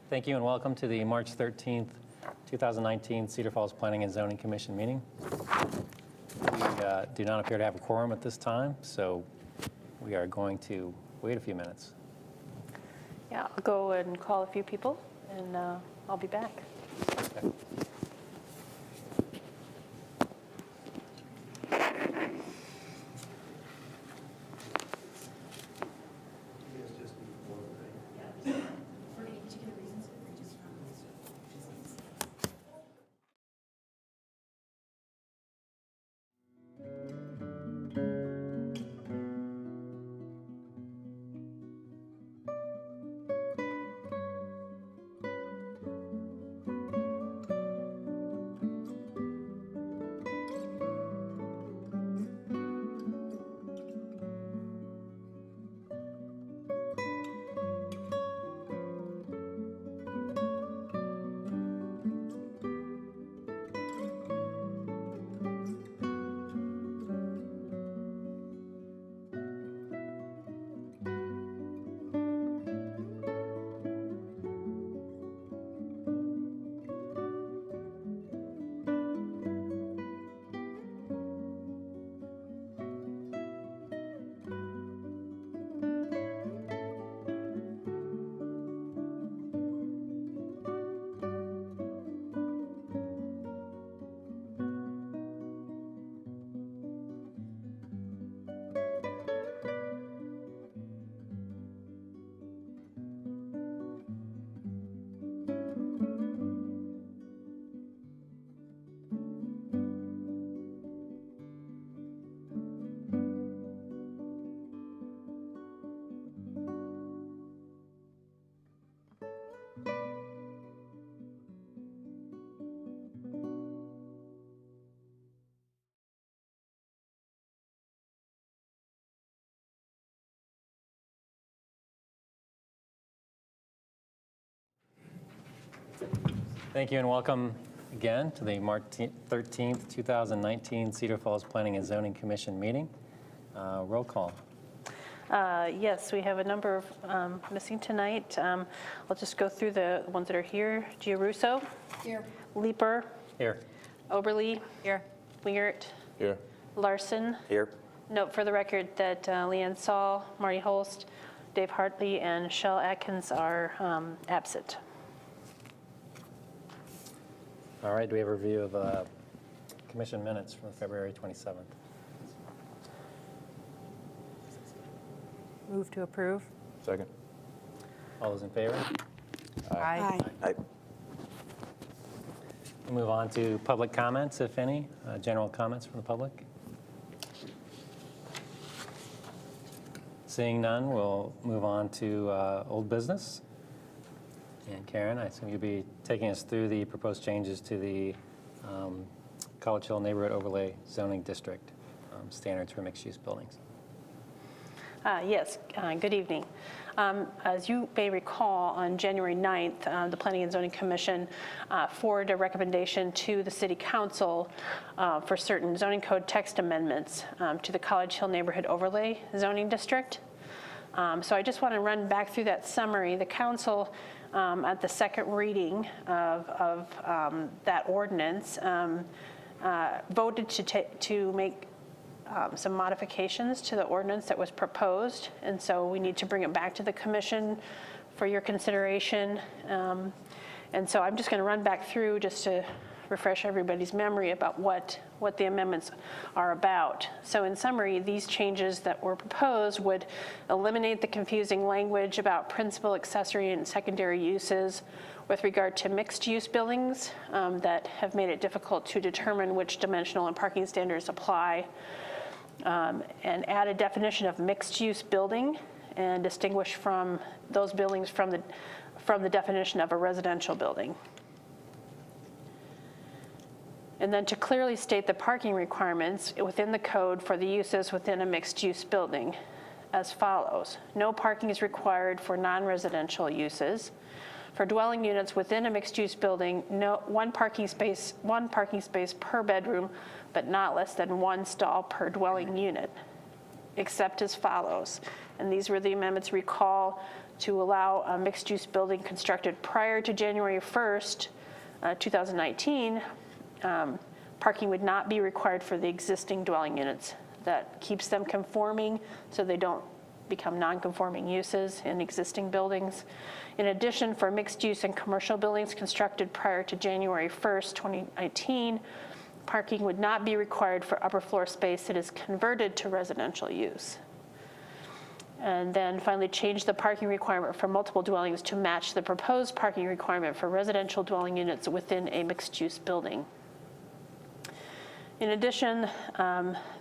Thank you and welcome to the March 13th, 2019 Cedar Falls Planning and Zoning Commission meeting. We do not appear to have a quorum at this time, so we are going to wait a few minutes. Yeah, I'll go and call a few people, and I'll be back. Okay. Thank you and welcome again to the March 13th, 2019 Cedar Falls Planning and Zoning Commission meeting. Roll call. Yes, we have a number of missing tonight. I'll just go through the ones that are here. Giarusso. Here. Leeper. Here. Oberly. Here. Wingert. Here. Larson. Here. Note for the record that Leanne Saul, Marty Holst, Dave Hartley, and Shell Atkins are absent. All right, do we have a review of commission minutes from February 27th? Move to approve. Second. All those in favor? Aye. Aye. We'll move on to public comments, if any, general comments from the public. Seeing none, we'll move on to old business. And Karen, I assume you'll be taking us through the proposed changes to the College Hill Neighborhood Overlay Zoning District standards for mixed-use buildings. Yes, good evening. As you may recall, on January 9th, the Planning and Zoning Commission forwarded a recommendation to the City Council for certain zoning code text amendments to the College Hill Neighborhood Overlay Zoning District. So I just want to run back through that summary. The Council, at the second reading of that ordinance, voted to make some modifications to the ordinance that was proposed, and so we need to bring it back to the commission for your consideration. And so I'm just going to run back through just to refresh everybody's memory about what the amendments are about. So in summary, these changes that were proposed would eliminate the confusing language about principal, accessory, and secondary uses with regard to mixed-use buildings that have made it difficult to determine which dimensional and parking standards apply. And add a definition of mixed-use building and distinguish from those buildings from the definition of a residential building. And then to clearly state the parking requirements within the code for the uses within a mixed-use building as follows. No parking is required for non-residential uses. For dwelling units within a mixed-use building, one parking space per bedroom, but not less than one stall per dwelling unit, except as follows. And these were the amendments. Recall to allow a mixed-use building constructed prior to January 1st, 2019, parking would not be required for the existing dwelling units. That keeps them conforming so they don't become non-conforming uses in existing buildings. In addition, for mixed-use and commercial buildings constructed prior to January 1st, 2019, parking would not be required for upper floor space that is converted to residential use. And then finally, change the parking requirement for multiple dwellings to match the proposed parking requirement for residential dwelling units within a mixed-use building. In addition,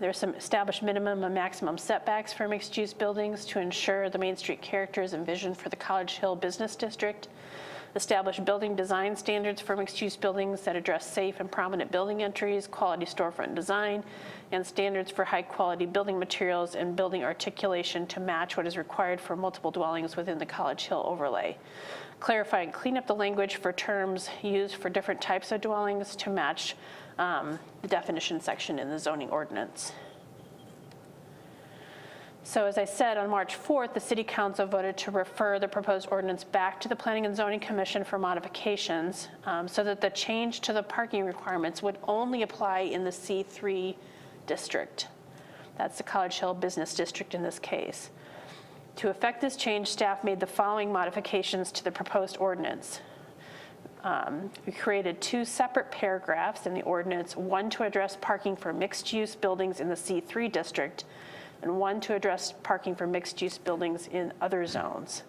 there's some established minimum and maximum setbacks for mixed-use buildings to ensure the Main Street characters and vision for the College Hill Business District. Establish building design standards for mixed-use buildings that address safe and prominent building entries, quality storefront design, and standards for high-quality building materials and building articulation to match what is required for multiple dwellings within the College Hill overlay. Clarify and clean up the language for terms used for different types of dwellings to match the definition section in the zoning ordinance. So as I said, on March 4th, the City Council voted to refer the proposed ordinance back to the Planning and Zoning Commission for modifications so that the change to the parking requirements would only apply in the C3 district. That's the College Hill Business District in this case. To effect this change, staff made the following modifications to the proposed ordinance. We created 2 separate paragraphs in the ordinance, one to address parking for mixed-use buildings in the C3 district, and one to address parking for mixed-use buildings in other zones.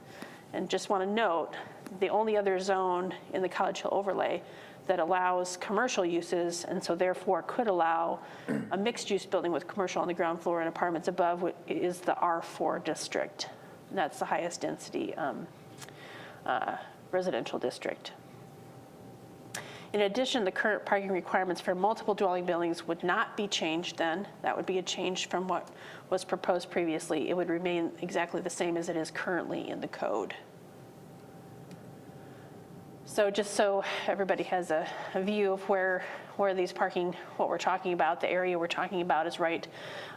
And just want to note, the only other zone in the College Hill overlay that allows commercial uses, and so therefore could allow a mixed-use building with commercial on the ground floor and apartments above, is the R4 district. And that's the highest density residential district. In addition, the current parking requirements for multiple dwelling buildings would not be changed then. That would be a change from what was proposed previously. It would remain exactly the same as it is currently in the code. So just so everybody has a view of where these parking, what we're talking about, the area we're talking about is right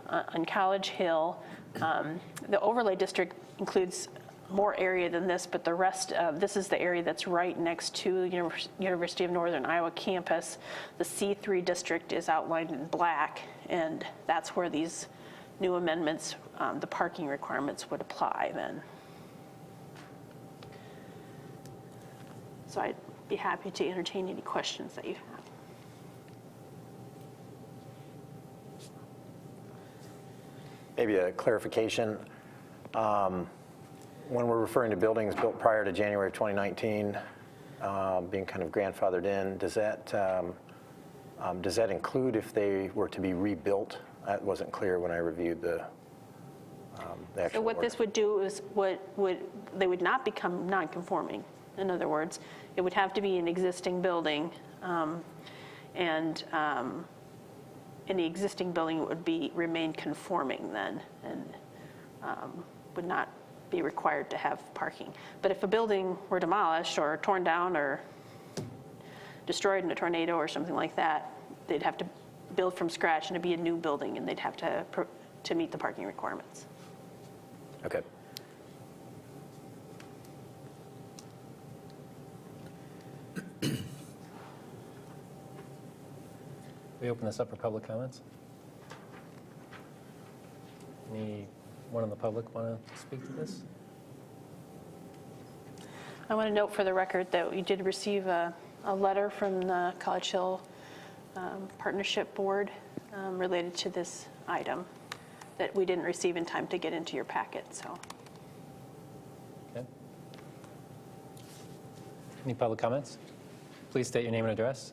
on College Hill. The overlay district includes more area than this, but the rest, this is the area that's right next to University of Northern Iowa campus. The C3 district is outlined in black, and that's where these new amendments, the parking requirements would apply then. So I'd be happy to entertain any questions that you have. Maybe a clarification. When we're referring to buildings built prior to January of 2019, being kind of grandfathered in, does that include if they were to be rebuilt? That wasn't clear when I reviewed the actual So what ordinance. this would do is they would not become non-conforming. In other words, it would have to be an existing building, and any existing building would remain conforming then, and would not be required to have parking. But if a building were demolished or torn down or destroyed in a tornado or something like that, they'd have to build from scratch and it'd be a new building, and they'd have to meet the parking requirements. Okay. We open this up for public comments. Anyone in the public want to speak to this? I want to note for the record that we did receive a letter from the College Hill Partnership Board related to this item that we didn't receive in time to get into your packet, so. Okay. Any public comments? Please state your name and address.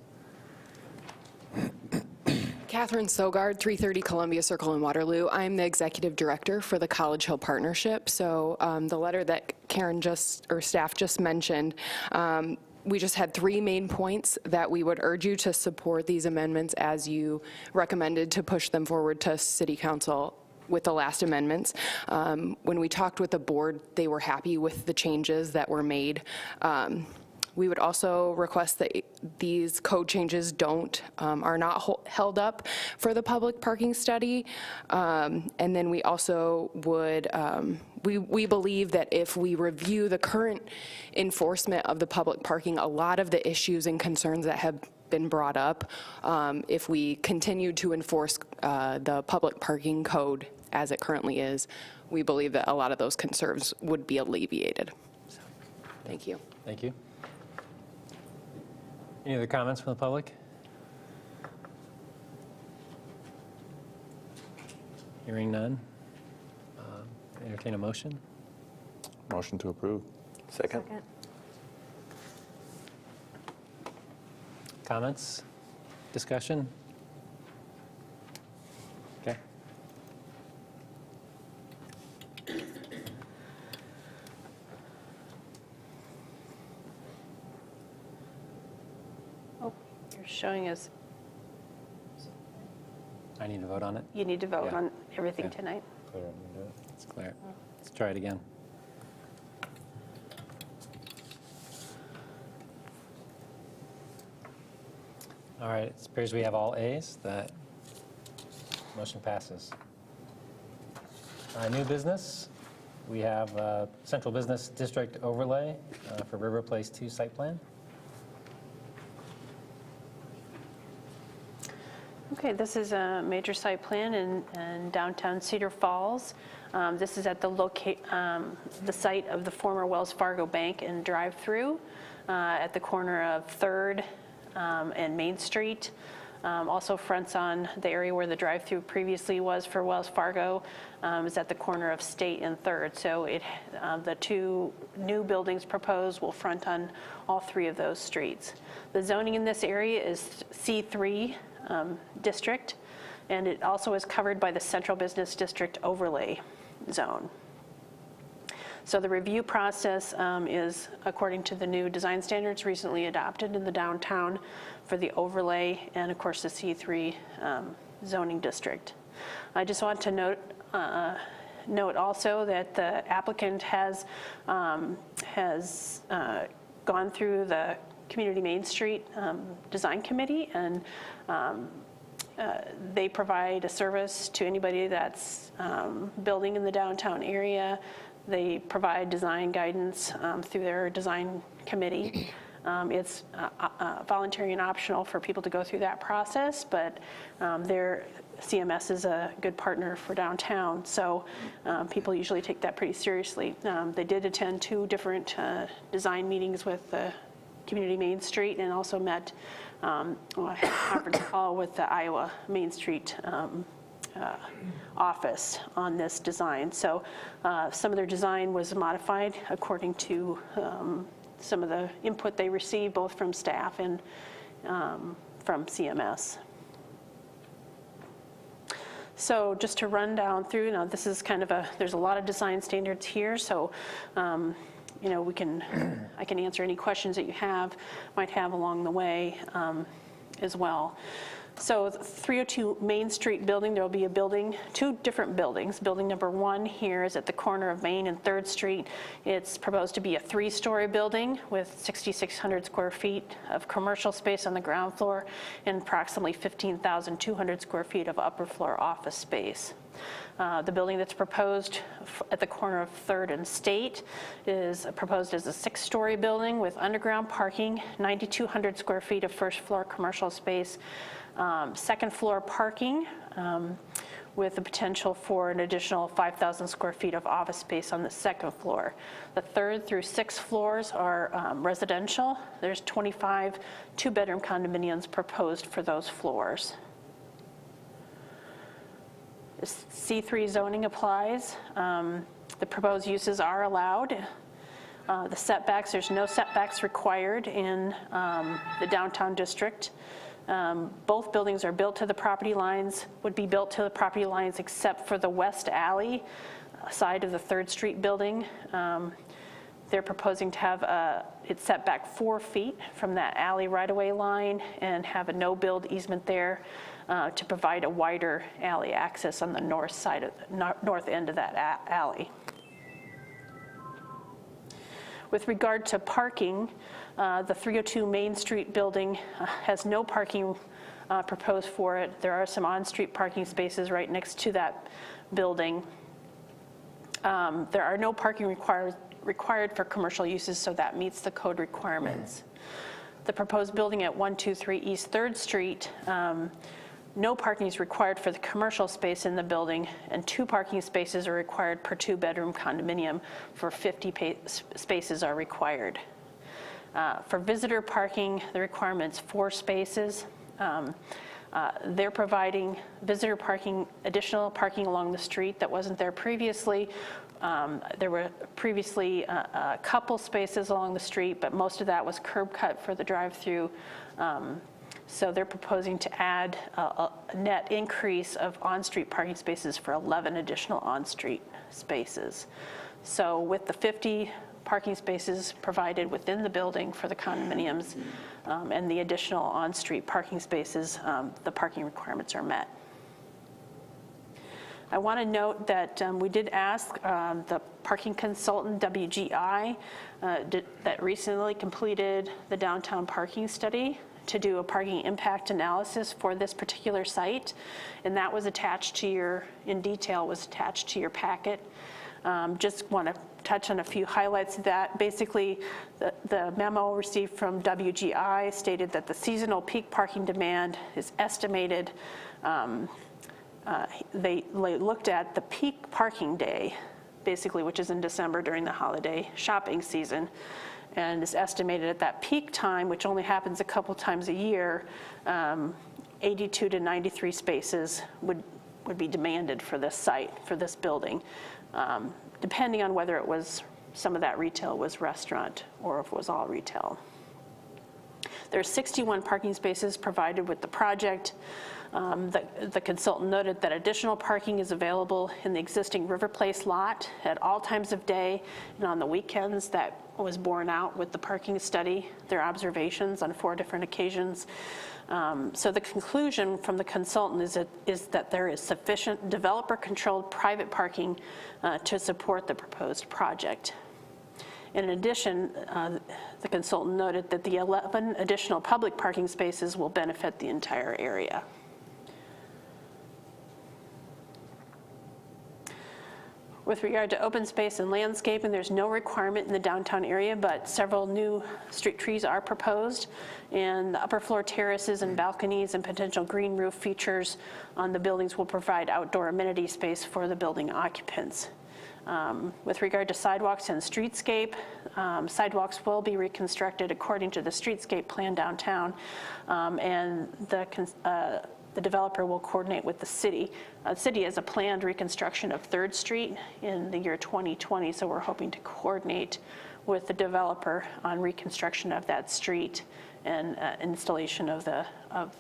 Catherine Sogard, 330 Columbia Circle in Waterloo. I'm the executive director for the College Hill Partnership. So the letter that Karen staff just mentioned, we just had 3 main points that we would urge you to support these amendments as you recommended to push them forward to City Council with the last amendments. When we talked with the board, they were happy with the changes that were made. We would also request that these code changes are not held up for the public parking study. And then we also would, we believe that if we review the current enforcement of the public parking, a lot of the issues and concerns that have been brought up, if we continue to enforce the public parking code as it currently is, we believe that a lot of those concerns would be alleviated. So, thank you. Thank you. Any other comments from the public? Hearing none. Entertain a motion. Motion to approve. Second? Comments? Discussion? Okay. Oh, you're showing us, I need to vote on it. you need to vote Yeah. on everything Yeah. tonight. Let's clear it. Let's try it again. All right, it appears we have all A's. That motion passes. New business, we have Central Business District overlay for River Place 2 site plan. Okay, this is a major site plan in downtown Cedar Falls. This is at the site of the former Wells Fargo Bank and drive-through at the corner of 3rd and Main Street. Also fronts on the area where the drive-through previously was for Wells Fargo, is at the corner of State and 3rd. So the two new buildings proposed will front on all three of those streets. The zoning in this area is C3 district, and it also is covered by the Central Business District overlay zone. So the review process is according to the new design standards recently adopted in the downtown for the overlay and, of course, the C3 zoning district. I just want to note also that the applicant has gone through the Community Main Street Design Committee, and they provide a service to anybody that's building in the downtown area. They provide design guidance through their design committee. It's voluntary and optional for people to go through that process, but their CMS is a good partner for downtown, so people usually take that pretty seriously. They did attend 2 different design meetings with the Community Main Street, and also met on a conference call with the Iowa Main Street office on this design. So some of their design was modified according to some of the input they received, both from staff and from CMS. So just to run down through, now this is kind of there's a lot of design standards here, so you know, I can answer any questions that you might have along the way as well. So 302 Main Street building, there will be 2 different buildings. Building number 1 here is at the corner of Main and 3rd Street. It's proposed to be a 3-story building with 6,600 square feet of commercial space on the ground floor and approximately 15,200 square feet of upper floor office space. The building that's proposed at the corner of 3rd and State is proposed as a 6-story building with underground parking, 9,200 square feet of first floor commercial space, second floor parking with the potential for an additional 5,000 square feet of office space on the second floor. The 3rd through 6th floors are residential. There's 25 2-bedroom condominiums proposed for those floors. C3 zoning applies. The proposed uses are allowed. The setbacks, there's no setbacks required in the downtown district. Both buildings are built to the property lines, would be built to the property lines except for the west alley side of the 3rd Street building. They're proposing to have it set back 4 feet from that alley right-of-way line and have a no-build easement there to provide a wider alley access on the north side of north end of that alley. With regard to parking, The 302 Main Street building has no parking proposed for it. There are some on-street parking spaces right next to that building. There are no parking required for commercial uses, so that meets the code requirements. The proposed building at 123 East 3rd Street, no parking is required for the commercial space in the building, and 2 parking spaces are required per 2-bedroom condominium. For 50 spaces are required. For visitor parking, the requirement's 4 spaces. They're providing visitor parking, additional parking along the street that wasn't there previously. There were previously a couple spaces along the street, but most of that was curb cut for the drive-through. So they're proposing to add a net increase of on-street parking spaces for 11 additional on-street spaces. So with the 50 parking spaces provided within the building for the condominiums and the additional on-street parking spaces, the parking requirements are met. I want to note that we did ask the parking consultant, WGI, that recently completed the downtown parking study to do a parking impact analysis for this particular site, and that was attached to your, in detail, was attached to your packet. Just want to touch on a few highlights of that. Basically, the memo received from WGI stated that the seasonal peak parking demand is estimated. They looked at the peak parking day, basically, which is in December during the holiday shopping season, and is estimated at that peak time, which only happens a couple times a year, 82 to 93 spaces would be demanded for this site, for this building, depending on whether it was, some of that retail was restaurant or if it was all retail. There are 61 parking spaces provided with the project. The consultant noted that additional parking is available in the existing River Place lot at all times of day and on the weekends. That was borne out with the parking study, their observations on 4 different occasions. So the conclusion from the consultant is that there is sufficient developer-controlled private parking to support the proposed project. In addition, the consultant noted that the 11 additional public parking spaces will benefit the entire area. With regard to open space and landscaping, there's no requirement in the downtown area, but several new street trees are proposed, and the upper floor terraces and balconies and potential green roof features on the buildings will provide outdoor amenity space for the building occupants. With regard to sidewalks and streetscape, sidewalks will be reconstructed according to the streetscape plan downtown, and the developer will coordinate with the city. The city has a planned reconstruction of 3rd Street in the year 2020, so we're hoping to coordinate with the developer on reconstruction of that street and installation of the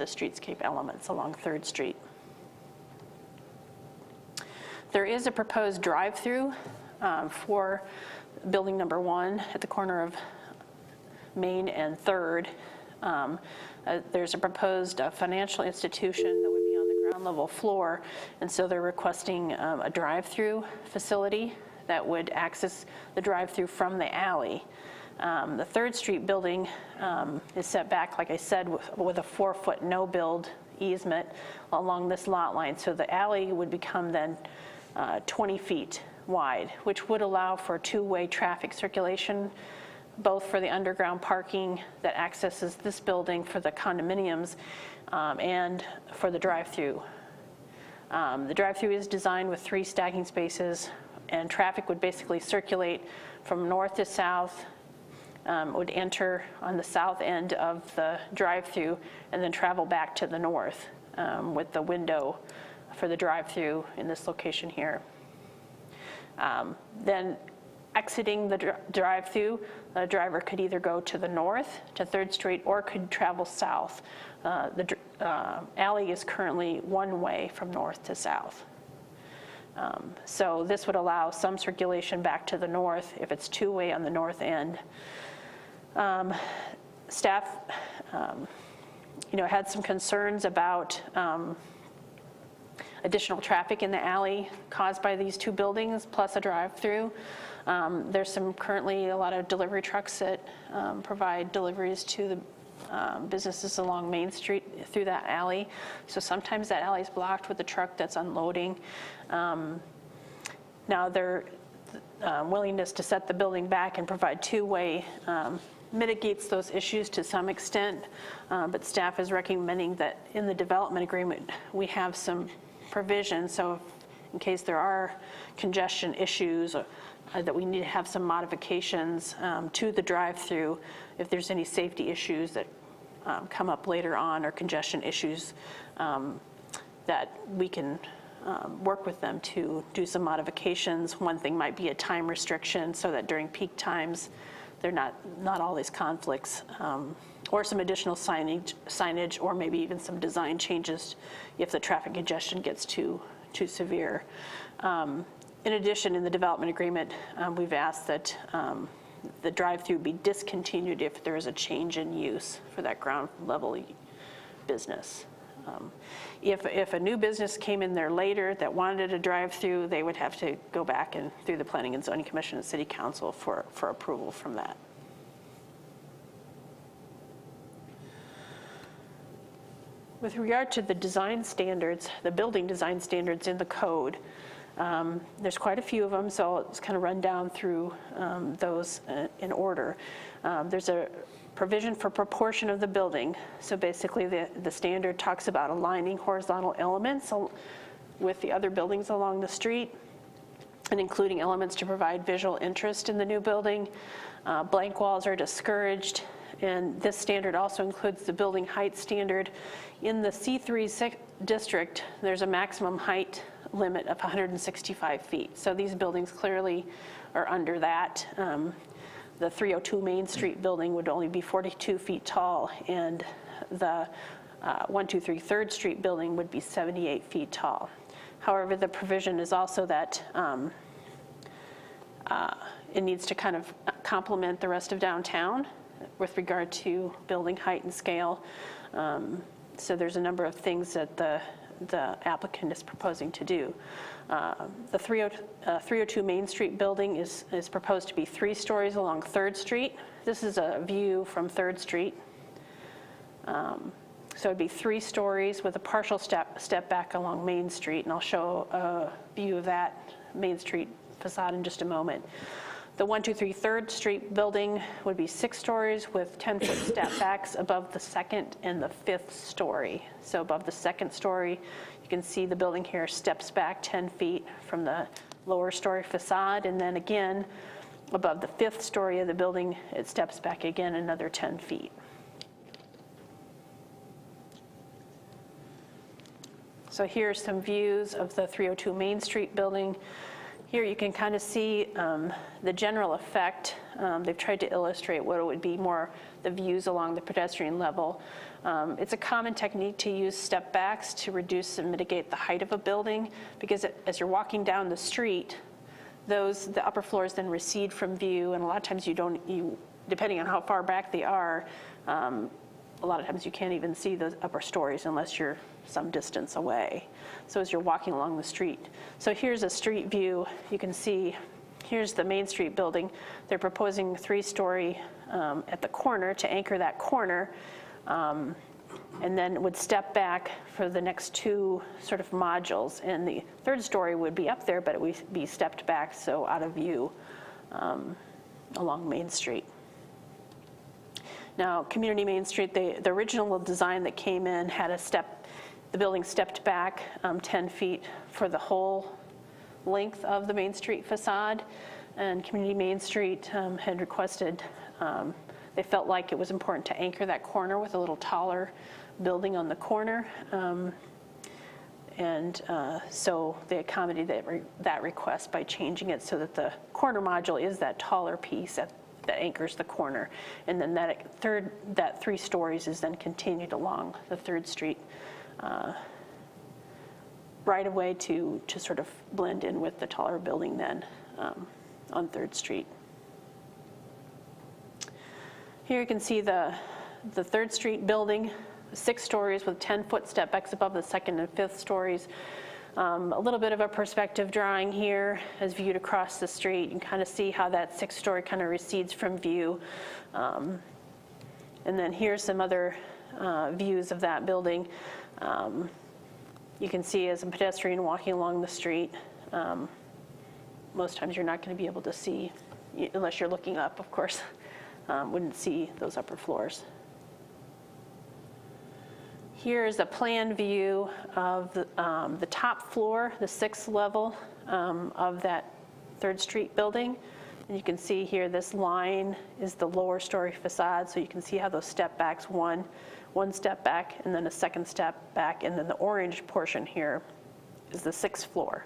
streetscape elements along 3rd Street. There is a proposed drive-through for building number 1 at the corner of Main and 3rd. There's a proposed financial institution that would be on the ground level floor, and so they're requesting a drive-through facility that would access the drive-through from the alley. The 3rd Street building is set back, like I said, with a 4-foot no-build easement along this lot line, so the alley would become then 20 feet wide, which would allow for 2-way traffic circulation, both for the underground parking that accesses this building for the condominiums and for the drive-through. The drive-through is designed with 3 stacking spaces, and traffic would basically circulate from north to south, would enter on the south end of the drive-through and then travel back to the north with the window for the drive-through in this location here. Then exiting the drive-through, the driver could either go to the north to 3rd Street or could travel south. The alley is currently 1-way from north to south. So this would allow some circulation back to the north if it's 2-way on the north end. Staff, had some concerns about additional traffic in the alley caused by these two buildings, plus a drive-through. There's currently a lot of delivery trucks that provide deliveries to the businesses along Main Street through that alley. So sometimes that alley is blocked with the truck that's unloading. Now their willingness to set the building back and provide two-way mitigates those issues to some extent, but staff is recommending that in the development agreement we have some provision, so in case there are congestion issues that we need to have some modifications to the drive-through if there's any safety issues that come up later on, or congestion issues, that we can work with them to do some modifications. One thing might be a time restriction so that during peak times they're not all these conflicts, or some additional signage, or maybe even some design changes if the traffic congestion gets too severe. In addition, in the development agreement, we've asked that the drive-through be discontinued if there is a change in use for that ground level business. If a new business came in there later that wanted a drive-through, they would have to go back and through the Planning and Zoning Commission and City Council for approval from that. With regard to the design standards, the building design standards in the code, there's quite a few of them, so I'll just kind of run down through those in order. There's a provision for proportion of the building. So basically the standard talks about aligning horizontal elements with the other buildings along the street and including elements to provide visual interest in the new building. Blank walls are discouraged, and this standard also includes the building height standard. In the C3 district, there's a maximum height limit of 165 feet. So these buildings clearly are under that. The 302 Main Street building would only be 42 feet tall, and the 123 3rd Street building would be 78 feet tall. However, the provision is also that it needs to kind of complement the rest of downtown with regard to building height and scale. So there's a number of things that the applicant is proposing to do. The 302 Main Street building is proposed to be 3 stories along 3rd Street. This is a view from 3rd Street. So it'd be 3 stories with a partial step back along Main Street, and I'll show a view of that Main Street facade in just a moment. The 123 3rd Street building would be 6 stories with 10-foot step backs above the 2nd and the 5th story. So above the 2nd story, you can see the building here steps back 10 feet from the lower story facade, and then again, above the 5th story of the building, it steps back again another 10 feet. So here's some views of the 302 Main Street building. Here you can kind of see the general effect. They've tried to illustrate what it would be more the views along the pedestrian level. It's a common technique to use step backs to reduce and mitigate the height of a building, because as you're walking down the street, the upper floors then recede from view, and a lot of times depending on how far back they are, a lot of times you can't even see those upper stories unless you're some distance away. So as you're walking along the street. So here's a street view. You can see, here's the Main Street building. They're proposing 3-story at the corner to anchor that corner, and then would step back for the next 2 sort of modules. And the 3rd story would be up there, but it would be stepped back, so out of view along Main Street. Now, Community Main Street, the original design that came in had the building stepped back 10 feet for the whole length of the Main Street facade. And Community Main Street had requested, they felt like it was important to anchor that corner with a little taller building on the corner. So they accommodated that request by changing it so that the corner module is that taller piece that anchors the corner. And then that 3 stories is then continued along the 3rd Street right away to sort of blend in with the taller building then on 3rd Street. Here you can see the 3rd Street building, 6 stories with 10-foot step backs above the 2nd and 5th stories. A little bit of a perspective drawing here as viewed across the street. You can kind of see how that 6-story kind of recedes from view. And then here's some other views of that building. You can see as a pedestrian walking along the street, most times you're not going to be able to see, unless you're looking up, of course, wouldn't see those upper floors. Here is a plan view of the top floor, the 6th level of that 3rd Street building. And you can see here this line is the lower story facade, so you can see how those step backs, one step back and then a 2nd step back, and then the orange portion here is the 6th floor.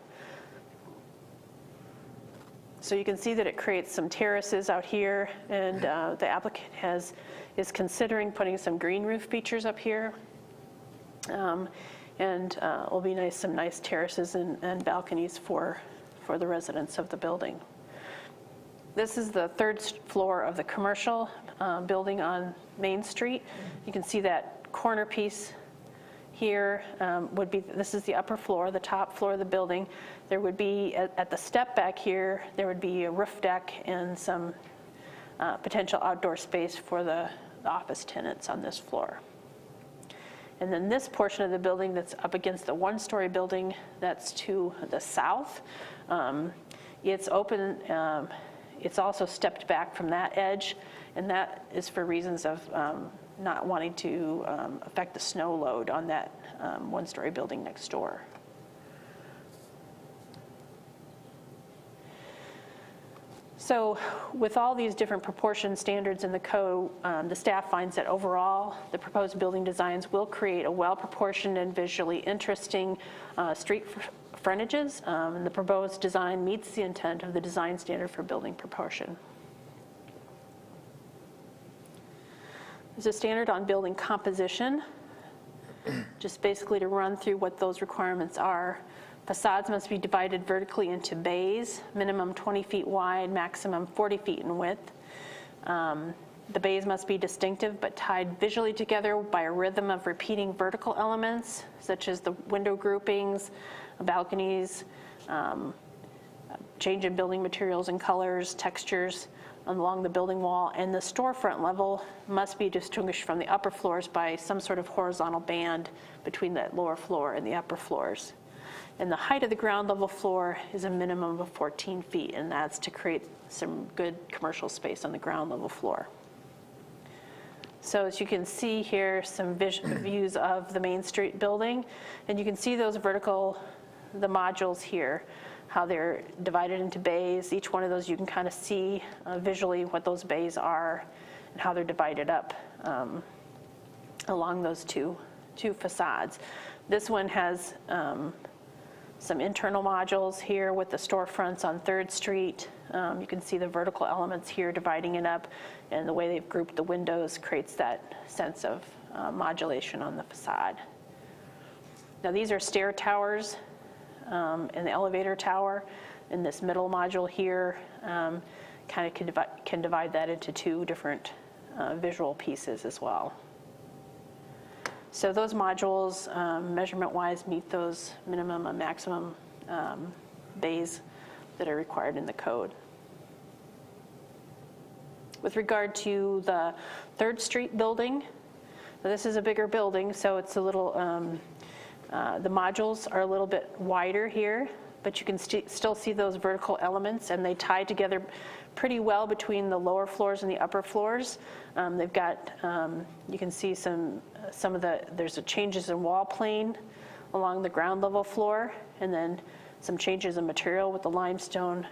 So you can see that it creates some terraces out here, and the applicant is considering putting some green roof features up here. It'll be nice, some nice terraces and balconies for the residents of the building. This is the 3rd floor of the commercial building on Main Street. You can see that corner piece here this is the upper floor, the top floor of the building. There would be, at the step back here, there would be a roof deck and some potential outdoor space for the office tenants on this floor. And then this portion of the building that's up against the 1-story building that's to the south, it's open, it's also stepped back from that edge, and that is for reasons of not wanting to affect the snow load on that 1-story building next door. So with all these different proportion standards in the code, the staff finds that overall, the proposed building designs will create a well-proportioned and visually interesting street frontages, and the proposed design meets the intent of the design standard for building proportion. There's a standard on building composition, just basically to run through what those requirements are. Facades must be divided vertically into bays, minimum 20 feet wide, maximum 40 feet in width. The bays must be distinctive but tied visually together by a rhythm of repeating vertical elements, such as the window groupings, balconies, change in building materials and colors, textures along the building wall, and the storefront level must be distinguished from the upper floors by some sort of horizontal band between the lower floor and the upper floors. And the height of the ground level floor is a minimum of 14 feet, and that's to create some good commercial space on the ground level floor. So as you can see here, some views of the Main Street building, and you can see those the modules here, how they're divided into bays. Each one of those you can kind of see visually what those bays are and how they're divided up along those two facades. This one has some internal modules here with the storefronts on 3rd Street. You can see the vertical elements here dividing it up, and the way they've grouped the windows creates that sense of modulation on the facade. Now these are stair towers and the elevator tower, and this middle module here kind of can divide that into 2 different visual pieces as well. So those modules, measurement-wise, meet those minimum and maximum bays that are required in the code. With regard to the 3rd Street building, this is a bigger building, so it's a little, the modules are a little bit wider here, but you can still see those vertical elements, and they tie together pretty well between the lower floors and the upper floors. They've got, you can see some of there's changes in wall plane along the ground level floor, and then some changes in material with the limestone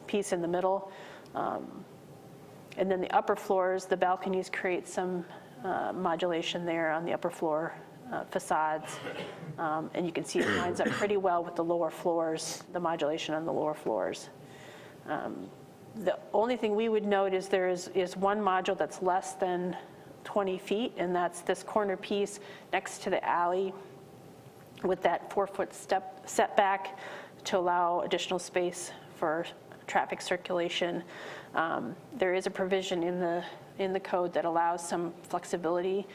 piece in the middle. And then the upper floors, the balconies create some modulation there on the upper floor facades. And you can see it lines up pretty well with the lower floors, the modulation on the lower floors. The only thing we would note is there is one module that's less than 20 feet, and that's this corner piece next to the alley with that 4-foot setback to allow additional space for traffic circulation. There is a provision in the code that allows some flexibility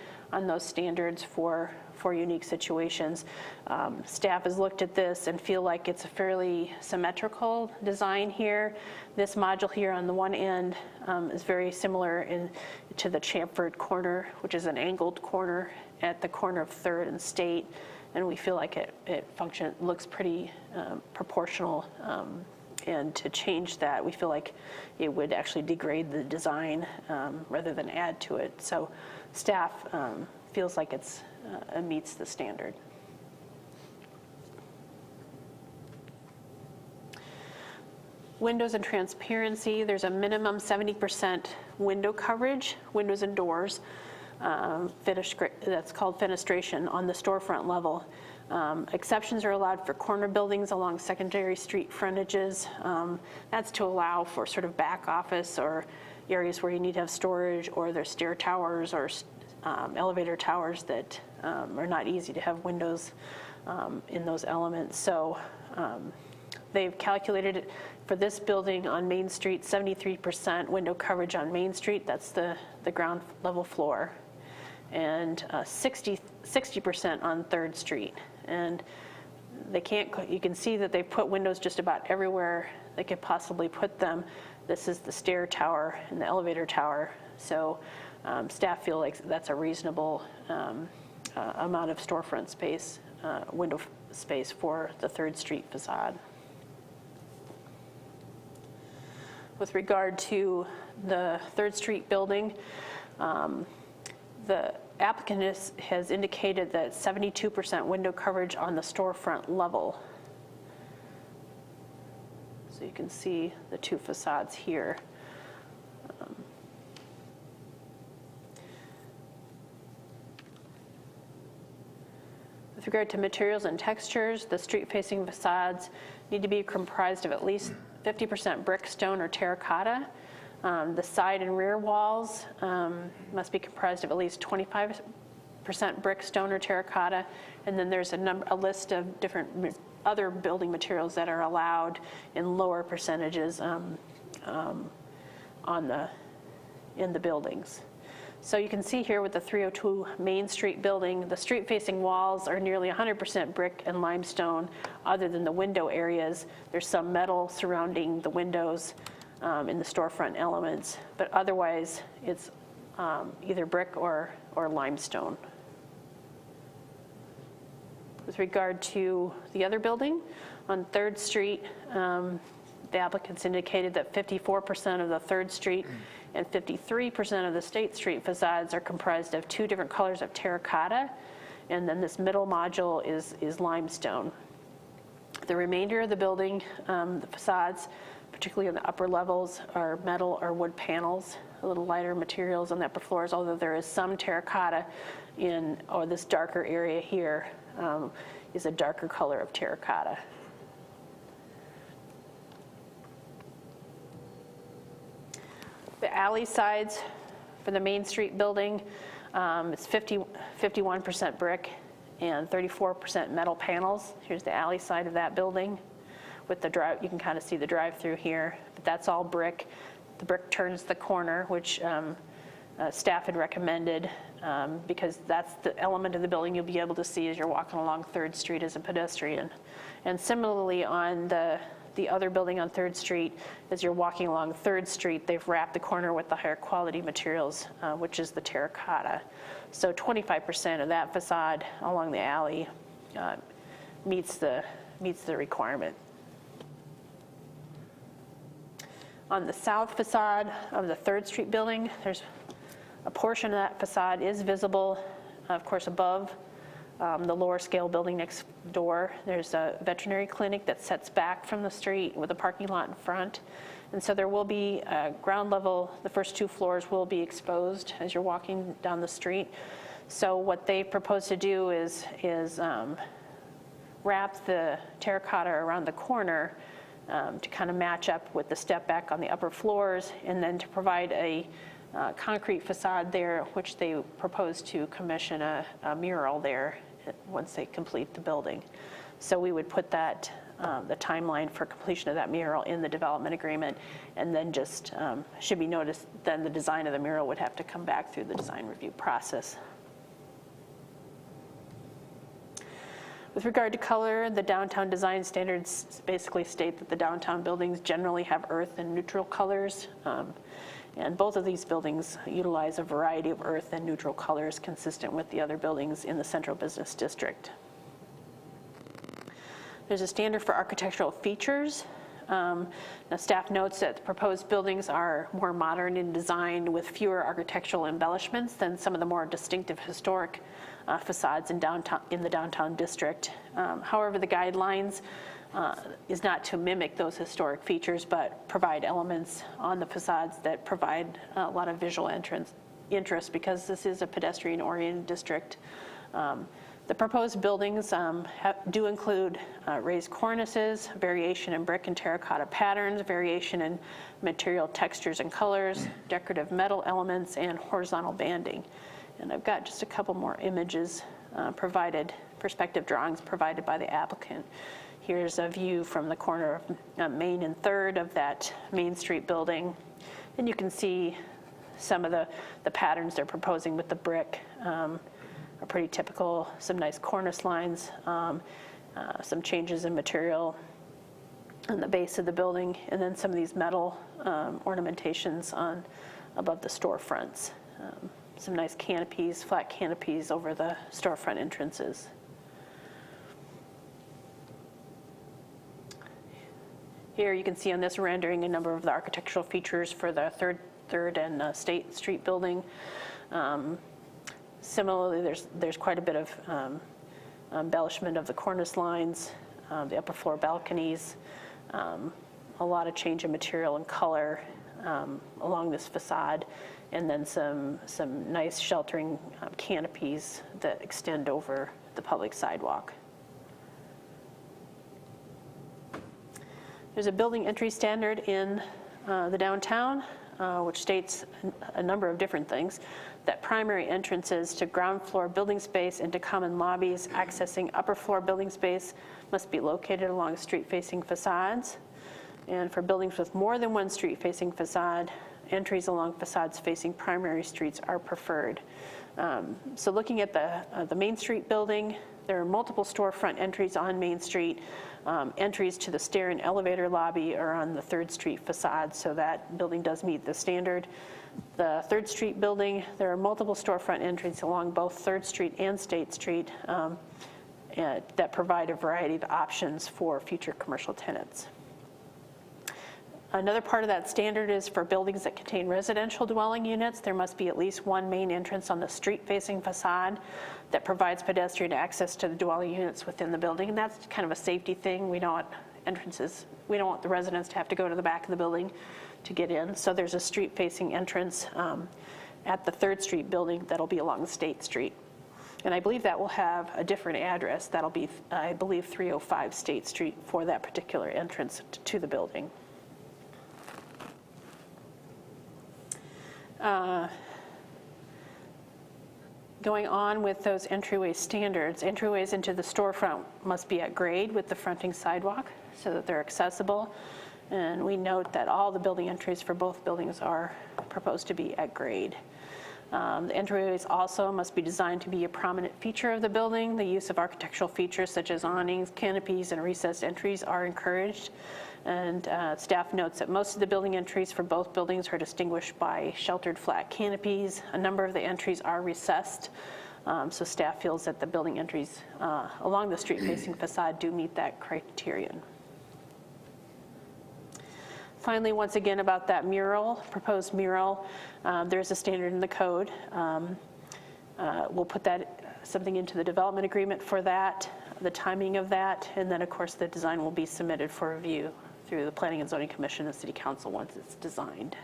those standards for unique situations. Staff has looked at this and feel like it's a fairly symmetrical design here. This module here on the one end is very similar to the chamfered corner, which is an angled corner at the corner of 3rd and State, and we feel like it looks pretty proportional. And to change that, we feel like it would actually degrade the design rather than add to it. So staff feels like it meets the standard. Windows and transparency, there's a minimum 70% window coverage, windows and doors, that's called fenestration on the storefront level. Exceptions are allowed for corner buildings along secondary street frontages. That's to allow for sort of back office or areas where you need to have storage, or there's stair towers or elevator towers that are not easy to have windows in those elements. So they've calculated it for this building on Main Street, 73% window coverage on Main Street, that's the ground level floor, and 60% on 3rd Street. And you can see that they put windows just about everywhere they could possibly put them. This is the stair tower and the elevator tower. So staff feel like that's a reasonable amount of storefront space, window space for the 3rd Street facade. With regard to the 3rd Street building, the applicant has indicated that 72% window coverage on the storefront level. So you can see the two facades here. With regard to materials and textures, the street-facing facades need to be comprised of at least 50% brick, stone, or terracotta. The side and rear walls must be comprised of at least 25% brick, stone, or terracotta. And then there's a list of different other building materials that are allowed in lower percentages in the buildings. So you can see here with the 302 Main Street building, the street-facing walls are nearly 100% brick and limestone, other than the window areas. There's some metal surrounding the windows in the storefront elements, but otherwise it's either brick or limestone. With regard to the other building, on 3rd Street, the applicants indicated that 54% of the 3rd Street and 53% of the State Street facades are comprised of 2 different colors of terracotta, and then this middle module is limestone. The remainder of the building, the facades, particularly in the upper levels, are metal or wood panels, a little lighter materials on the upper floors, although there is some terracotta or this darker area here is a darker color of terracotta. The alley sides for the Main Street building, it's 51% brick and 34% metal panels. Here's the alley side of that building with the drive. You can kind of see the drive-through here, but that's all brick. The brick turns the corner, which staff had recommended because that's the element of the building you'll be able to see as you're walking along 3rd Street as a pedestrian. And similarly on the other building on 3rd Street, as you're walking along 3rd Street, they've wrapped the corner with the higher quality materials, which is the terracotta. So 25% of that facade along the alley meets the requirement. On the south facade of the 3rd Street building, there's a portion of that facade is visible, of course, above the lower scale building next door. There's a veterinary clinic that sets back from the street with a parking lot in front. And so there will be ground level, the first 2 floors will be exposed as you're walking down the street. So what they propose to do is wrap the terracotta around the corner to kind of match up with the step back on the upper floors, and then to provide a concrete facade there, which they propose to commission a mural there once they complete the building. So we would put that, the timeline for completion of that mural in the development agreement, and then just should be noticed, then the design of the mural would have to come back through the design review process. With regard to color, the downtown design standards basically state that the downtown buildings generally have earth and neutral colors. And both of these buildings utilize a variety of earth and neutral colors consistent with the other buildings in the central business district. There's a standard for architectural features. Now, staff notes that the proposed buildings are more modern in design with fewer architectural embellishments than some of the more distinctive historic facades in the downtown district. However, the guidelines is not to mimic those historic features, but provide elements on the facades that provide a lot of visual interest because this is a pedestrian-oriented district. The proposed buildings do include raised cornices, variation in brick and terracotta patterns, variation in material textures and colors, decorative metal elements, and horizontal banding. And I've got just a couple more images perspective drawings provided by the applicant. Here's a view from the corner of Main and 3rd of that Main Street building. And you can see some of the patterns they're proposing with the brick. Are pretty typical, some nice cornice lines, some changes in material on the base of the building, and then some of these metal ornamentations above the storefronts. Some nice canopies, flat canopies over the storefront entrances. Here you can see on this rendering a number of the architectural features for the 3rd and State Street building. Similarly, there's quite a bit of embellishment of the cornice lines, the upper floor balconies, a lot of change in material and color along this facade, and then some nice sheltering canopies that extend over the public sidewalk. There's a building entry standard in the downtown, which states a number of different things, that primary entrances to ground floor building space and to common lobbies accessing upper floor building space must be located along street-facing facades. And for buildings with more than one street-facing facade, entries along facades facing primary streets are preferred. So looking at the Main Street building, there are multiple storefront entries on Main Street. Entries to the stair and elevator lobby are on the 3rd Street facade, so that building does meet the standard. The 3rd Street building, there are multiple storefront entries along both 3rd Street and State Street that provide a variety of options for future commercial tenants. Another part of that standard is for buildings that contain residential dwelling units, there must be at least one main entrance on the street-facing facade that provides pedestrian access to the dwelling units within the building. And that's kind of a safety thing. We don't want the residents to have to go to the back of the building to get in. So there's a street-facing entrance at the 3rd Street building that'll be along State Street. And I believe that will have a different address. That'll be, I believe, 305 State Street for that particular entrance to the building. Going on with those entryway standards, entryways into the storefront must be at grade with the fronting sidewalk so that they're accessible. And we note that all the building entries for both buildings are proposed to be at grade. The entryways also must be designed to be a prominent feature of the building. The use of architectural features such as awnings, canopies, and recessed entries are encouraged. And staff notes that most of the building entries for both buildings are distinguished by sheltered flat canopies. A number of the entries are recessed, so staff feels that the building entries along the street-facing facade do meet that criterion. Finally, once again about that mural, proposed mural, there's a standard in the code. We'll put something into the development agreement for that, the timing of that, and then of course the design will be submitted for review through the Planning and Zoning Commission and City Council once it's designed.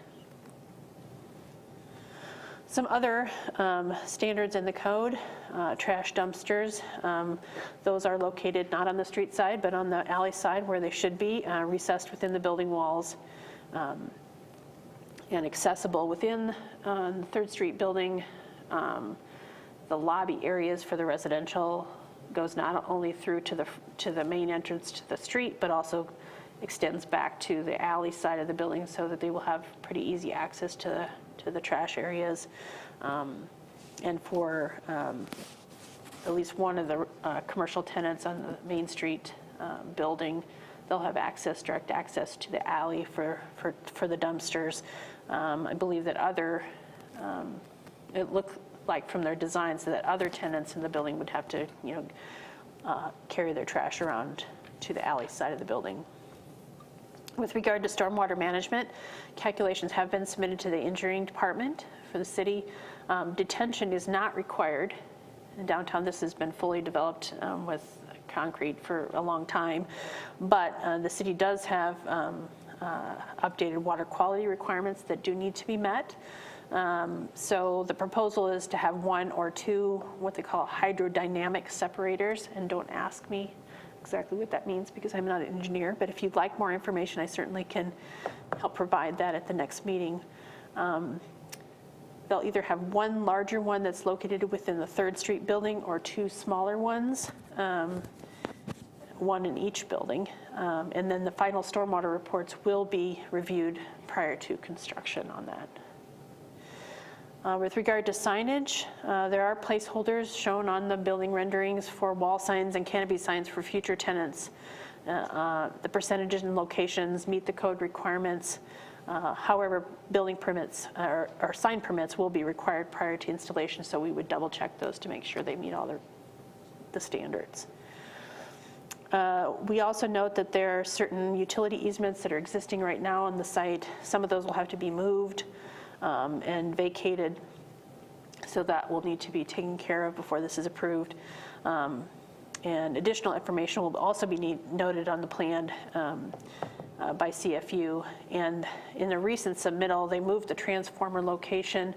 Some other standards in the code, trash dumpsters. Those are located not on the street side, but on the alley side where they should be, recessed within the building walls and accessible within the 3rd Street building. The lobby areas for the residential goes not only through to the main entrance to the street, but also extends back to the alley side of the building so that they will have pretty easy access to the trash areas. And for at least one of the commercial tenants on the Main Street building, they'll have access, direct access to the alley for the dumpsters. I believe that it looked like from their designs that other tenants in the building would have to, carry their trash around to the alley side of the building. With regard to stormwater management, calculations have been submitted to the engineering department for the city. Detention is not required. In downtown, this has been fully developed with concrete for a long time, but the city does have updated water quality requirements that do need to be met. So the proposal is to have one or two what they call hydrodynamic separators, and don't ask me exactly what that means because I'm not an engineer, but if you'd like more information, I certainly can help provide that at the next meeting. They'll either have one larger one that's located within the 3rd Street building or two smaller ones, one in each building. And then the final stormwater reports will be reviewed prior to construction on that. With regard to signage, there are placeholders shown on the building renderings for wall signs and canopy signs for future tenants. The percentages and locations meet the code requirements. However, building permits or sign permits will be required prior to installation, so we would double check those to make sure they meet all the standards. We also note that there are certain utility easements that are existing right now on the site. Some of those will have to be moved and vacated, so that will need to be taken care of before this is approved. And additional information will also be noted on the plan by CFU. And in the recent submittal, they moved the transformer location,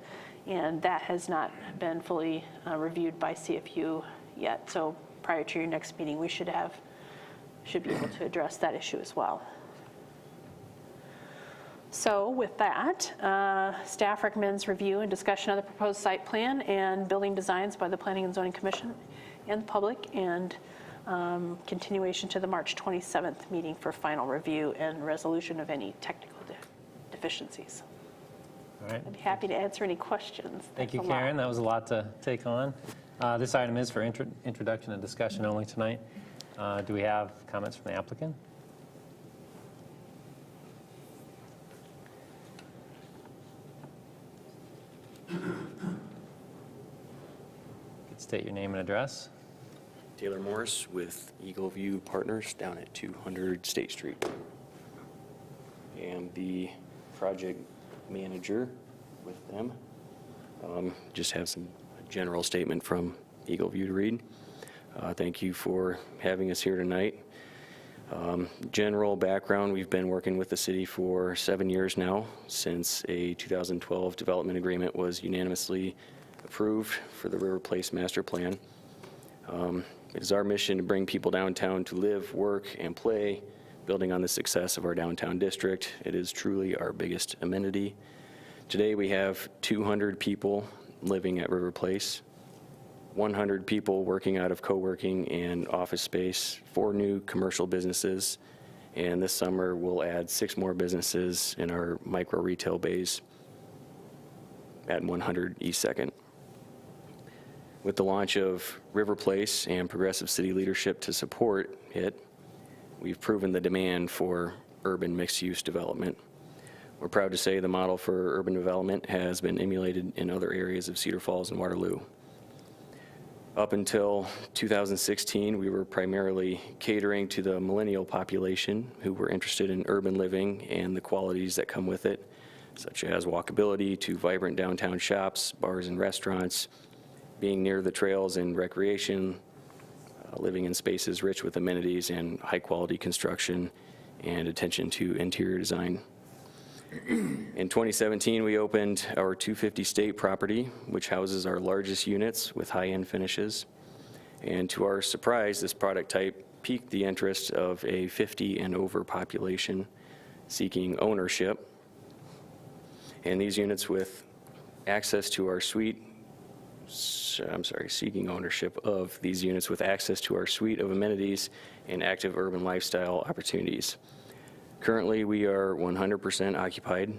and that has not been fully reviewed by CFU yet. So prior to your next meeting, we should be able to address that issue as well. So with that, staff recommends review and discussion of the proposed site plan and building designs by the Planning and Zoning Commission and the public, and continuation to the March 27th meeting for final review and resolution of any technical deficiencies. All right. I'd be happy to answer any questions. Thank you, That's a lot. Karen. That was a lot to take on. This item is for introduction and discussion only tonight. Do we have comments from the applicant? State your name and address. Taylor Morris with Eagle View Partners down at 200 State Street. And the project manager with them. Just have some general statement from Eagle View to read. Thank you for having us here tonight. General background, we've been working with the city for 7 years now, since a 2012 development agreement was unanimously approved for the River Place Master Plan. It is our mission to bring people downtown to live, work, and play, building on the success of our downtown district. It is truly our biggest amenity. Today we have 200 people living at River Place, 100 people working out of co-working and office space, 4 new commercial businesses, and this summer we'll add 6 more businesses in our micro retail bays at 100 East 2nd. With the launch of River Place and progressive city leadership to support it, we've proven the demand for urban mixed-use development. We're proud to say the model for urban development has been emulated in other areas of Cedar Falls and Waterloo. Up until 2016, we were primarily catering to the millennial population who were interested in urban living and the qualities that come with it, such as walkability to vibrant downtown shops, bars and restaurants, being near the trails and recreation, living in spaces rich with amenities and high-quality construction, and attention to interior design. In 2017, we opened our 250 State property, which houses our largest units with high-end finishes. And to our surprise, this product type piqued the interest of a 50 and over population seeking ownership. And these units with access to our seeking ownership of these units with access to our suite of amenities and active urban lifestyle opportunities. Currently, we are 100% occupied,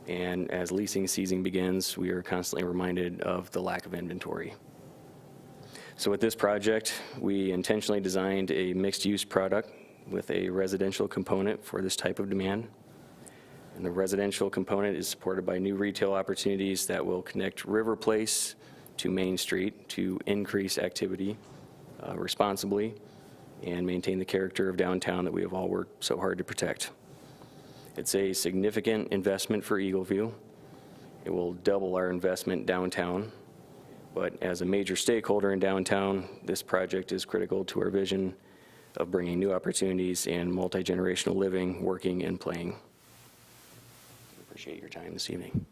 and as leasing season begins, we are constantly reminded of the lack of inventory. So with this project, we intentionally designed a mixed-use product with a residential component for this type of demand. And the residential component is supported by new retail opportunities that will connect River Place to Main Street to increase activity responsibly and maintain the character of downtown that we have all worked so hard to protect. It's a significant investment for Eagleview. It will double our investment downtown. But as a major stakeholder in downtown, this project is critical to our vision of bringing new opportunities and multi-generational living, working, and playing. Appreciate your time this evening.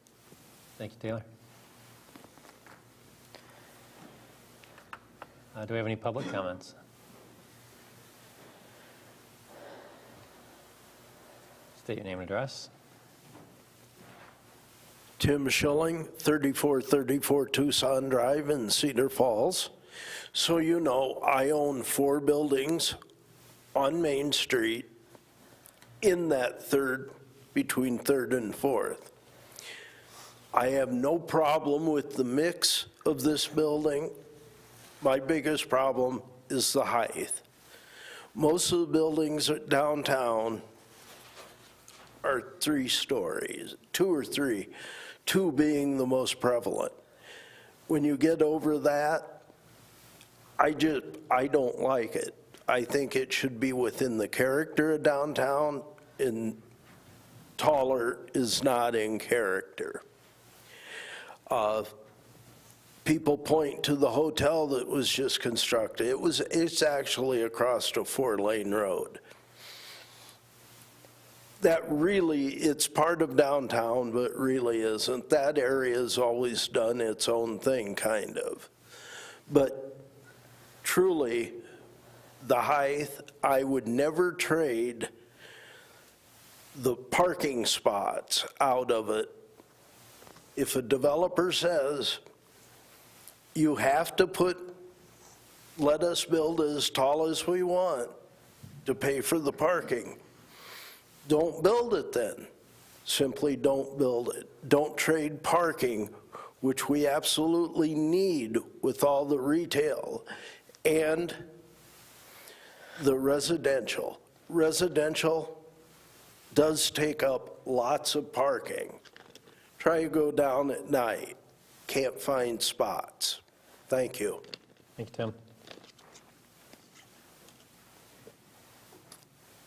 Thank you, Taylor. Do we have any public comments? State your name and address. Tim Schilling, 3434 Tucson Drive in Cedar Falls. So you know, I own 4 buildings on Main Street in that between 3rd and 4th. I have no problem with the mix of this building. My biggest problem is the height. Most of the buildings downtown are 3 stories, 2 or 3, 2 being the most prevalent. When you get over that, I don't like it. I think it should be within the character of downtown, and taller is not in character. People point to the hotel that was just constructed. It's actually across a 4-lane road. That really, it's part of downtown, but really isn't. That area has always done its own thing, kind of. But truly, the height, I would never trade the parking spots out of it. If a developer says, you have to let us build as tall as we want to pay for the parking, don't build it then. Simply don't build it. Don't trade parking, which we absolutely need with all the retail, and the residential. Residential does take up lots of parking. Try to go down at night, can't find spots. Thank you. Thank you, Tim.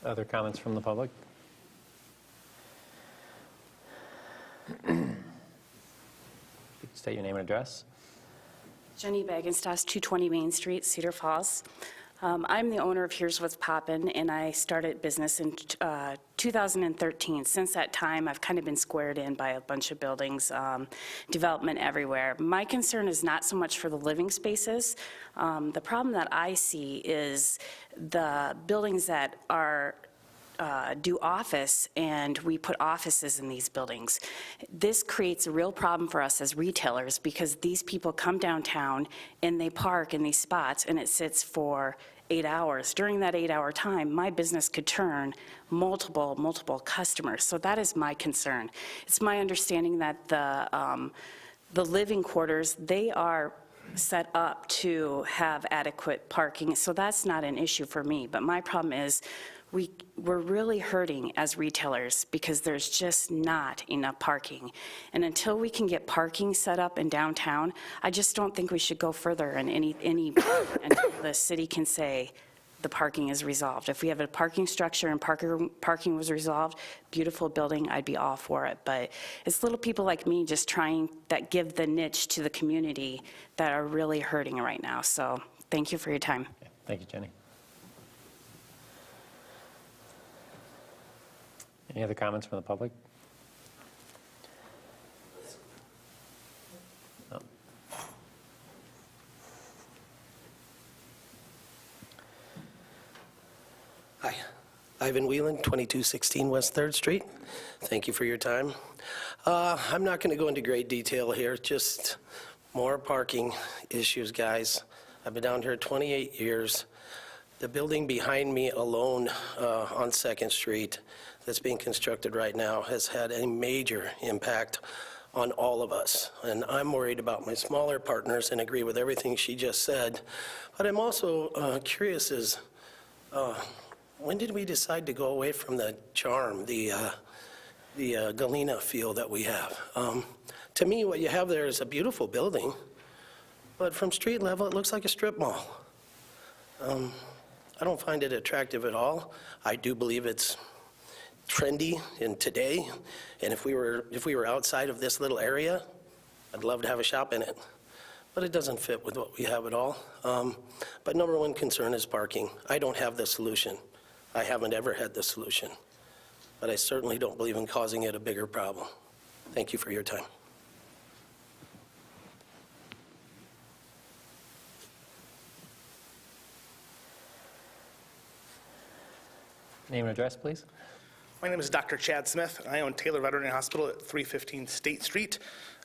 Other comments from the public? State your name and address. Jenny Bagenstos, 220 Main Street, Cedar Falls. I'm the owner of Here's What's Poppin', and I started business in 2013. Since that time, I've kind of been squared in by a bunch of buildings, development everywhere. My concern is not so much for the living spaces. The problem that I see is the buildings that are do office, and we put offices in these buildings. This creates a real problem for us as retailers, because these people come downtown and they park in these spots, and it sits for 8 hours. During that 8-hour time, my business could turn multiple customers. So that is my concern. It's my understanding that the living quarters, they are set up to have adequate parking, so that's not an issue for me. But my problem is we're really hurting as retailers because there's just not enough parking. And until we can get parking set up in downtown, I just don't think we should go further in any until the city can say the parking is resolved. If we have a parking structure and parking was resolved, beautiful building, I'd be all for it. But it's little people like me just trying that give the niche to the community that are really hurting right now. So thank you for your time. Okay. Thank you, Jenny. Any other comments from the public? No. Hi, Ivan Whelan, 2216 West 3rd Street. Thank you for your time. I'm not going to go into great detail here, just more parking issues, guys. I've been down here 28 years. The building behind me alone on 2nd Street that's being constructed right now has had a major impact on all of us. And I'm worried about my smaller partners and agree with everything she just said. But I'm also curious is, when did we decide to go away from the charm, the Galena feel that we have? To me, what you have there is a beautiful building, but from street level, it looks like a strip mall. I don't find it attractive at all. I do believe it's trendy in today, and if we were outside of this little area, I'd love to have a shop in it. But it doesn't fit with what we have at all. But number one concern is parking. I don't have the solution. I haven't ever had the solution. But I certainly don't believe in causing it a bigger problem. Thank you for your time. Name and address, please. My name is Dr. Chad Smith. I own Taylor Veterinary Hospital at 315 State Street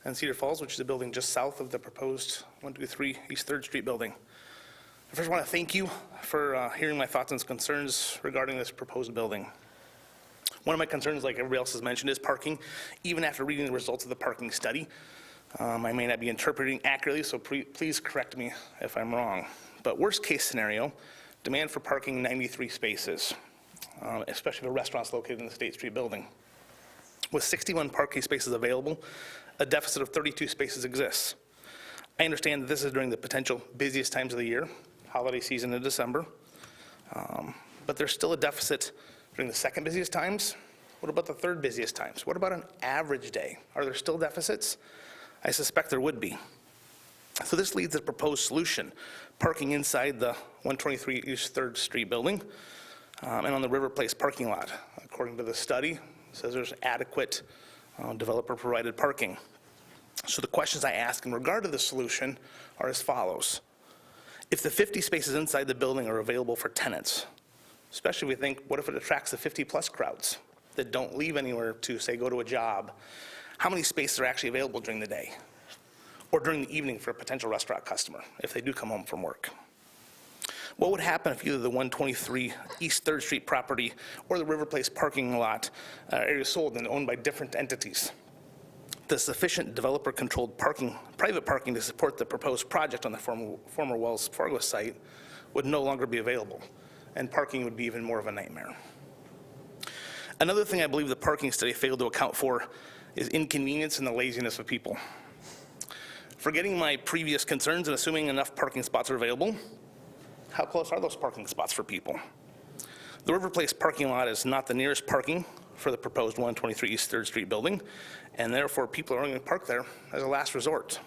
in Cedar Falls, which is a building just south of the proposed 123 East 3rd Street building. I first want to thank you for hearing my thoughts and concerns regarding this proposed building. One of my concerns, like everybody else has mentioned, is parking. Even after reading the results of the parking study, I may not be interpreting accurately, so please correct me if I'm wrong. But worst case scenario, demand for parking 93 spaces. Especially for restaurants located in the State Street building. With 61 parking spaces available, a deficit of 32 spaces exists. I understand that this is during the potential busiest times of the year, holiday season in December, but there's still a deficit during the second busiest times. What about the third busiest times? What about an average day? Are there still deficits? I suspect there would be. So this leads to the proposed solution, parking inside the 123 East 3rd Street building, and on the River Place parking lot. According to the study, it says there's adequate developer-provided parking. So the questions I ask in regard to the solution are as follows. If the 50 spaces inside the building are available for tenants, especially if we think, what if it attracts the 50-plus crowds that don't leave anywhere to, say, go to a job? How many spaces are actually available during the day or during the evening for a potential restaurant customer if they do come home from work? What would happen if either the 123 East 3rd Street property or the River Place parking lot area sold and owned by different entities? The sufficient developer-controlled parking, private parking to support the proposed project on the former Wells Fargo site would no longer be available, and parking would be even more of a nightmare. Another thing I believe the parking study failed to account for is inconvenience and the laziness of people. Forgetting my previous concerns and assuming enough parking spots are available, how close are those parking spots for people? The River Place parking lot is not the nearest parking for the proposed 123 East 3rd Street building, and therefore people are only going to park there as a last resort.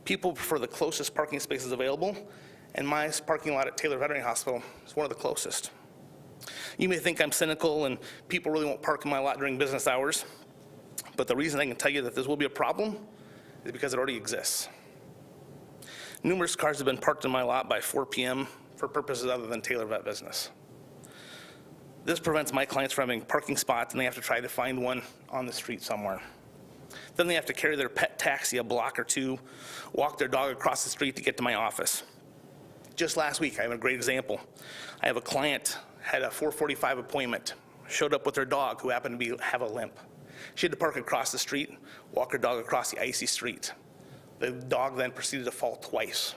People prefer the closest parking spaces available, and my parking lot at Taylor Veterinary Hospital is one of the closest. You may think I'm cynical and people really won't park in my lot during business hours, but the reason I can tell you that this will be a problem is because it already exists. Numerous cars have been parked in my lot by 4 p.m. for purposes other than Taylor Vet business. This prevents my clients from having parking spots, and they have to try to find one on the street somewhere. Then they have to carry their pet taxi a block or two, walk their dog across the street to get to my office. Just last week, I have a great example. I have a client, had a 4:45 appointment, showed up with her dog who happened to have a limp. She had to park across the street, walk her dog across the icy street. The dog then proceeded to fall twice.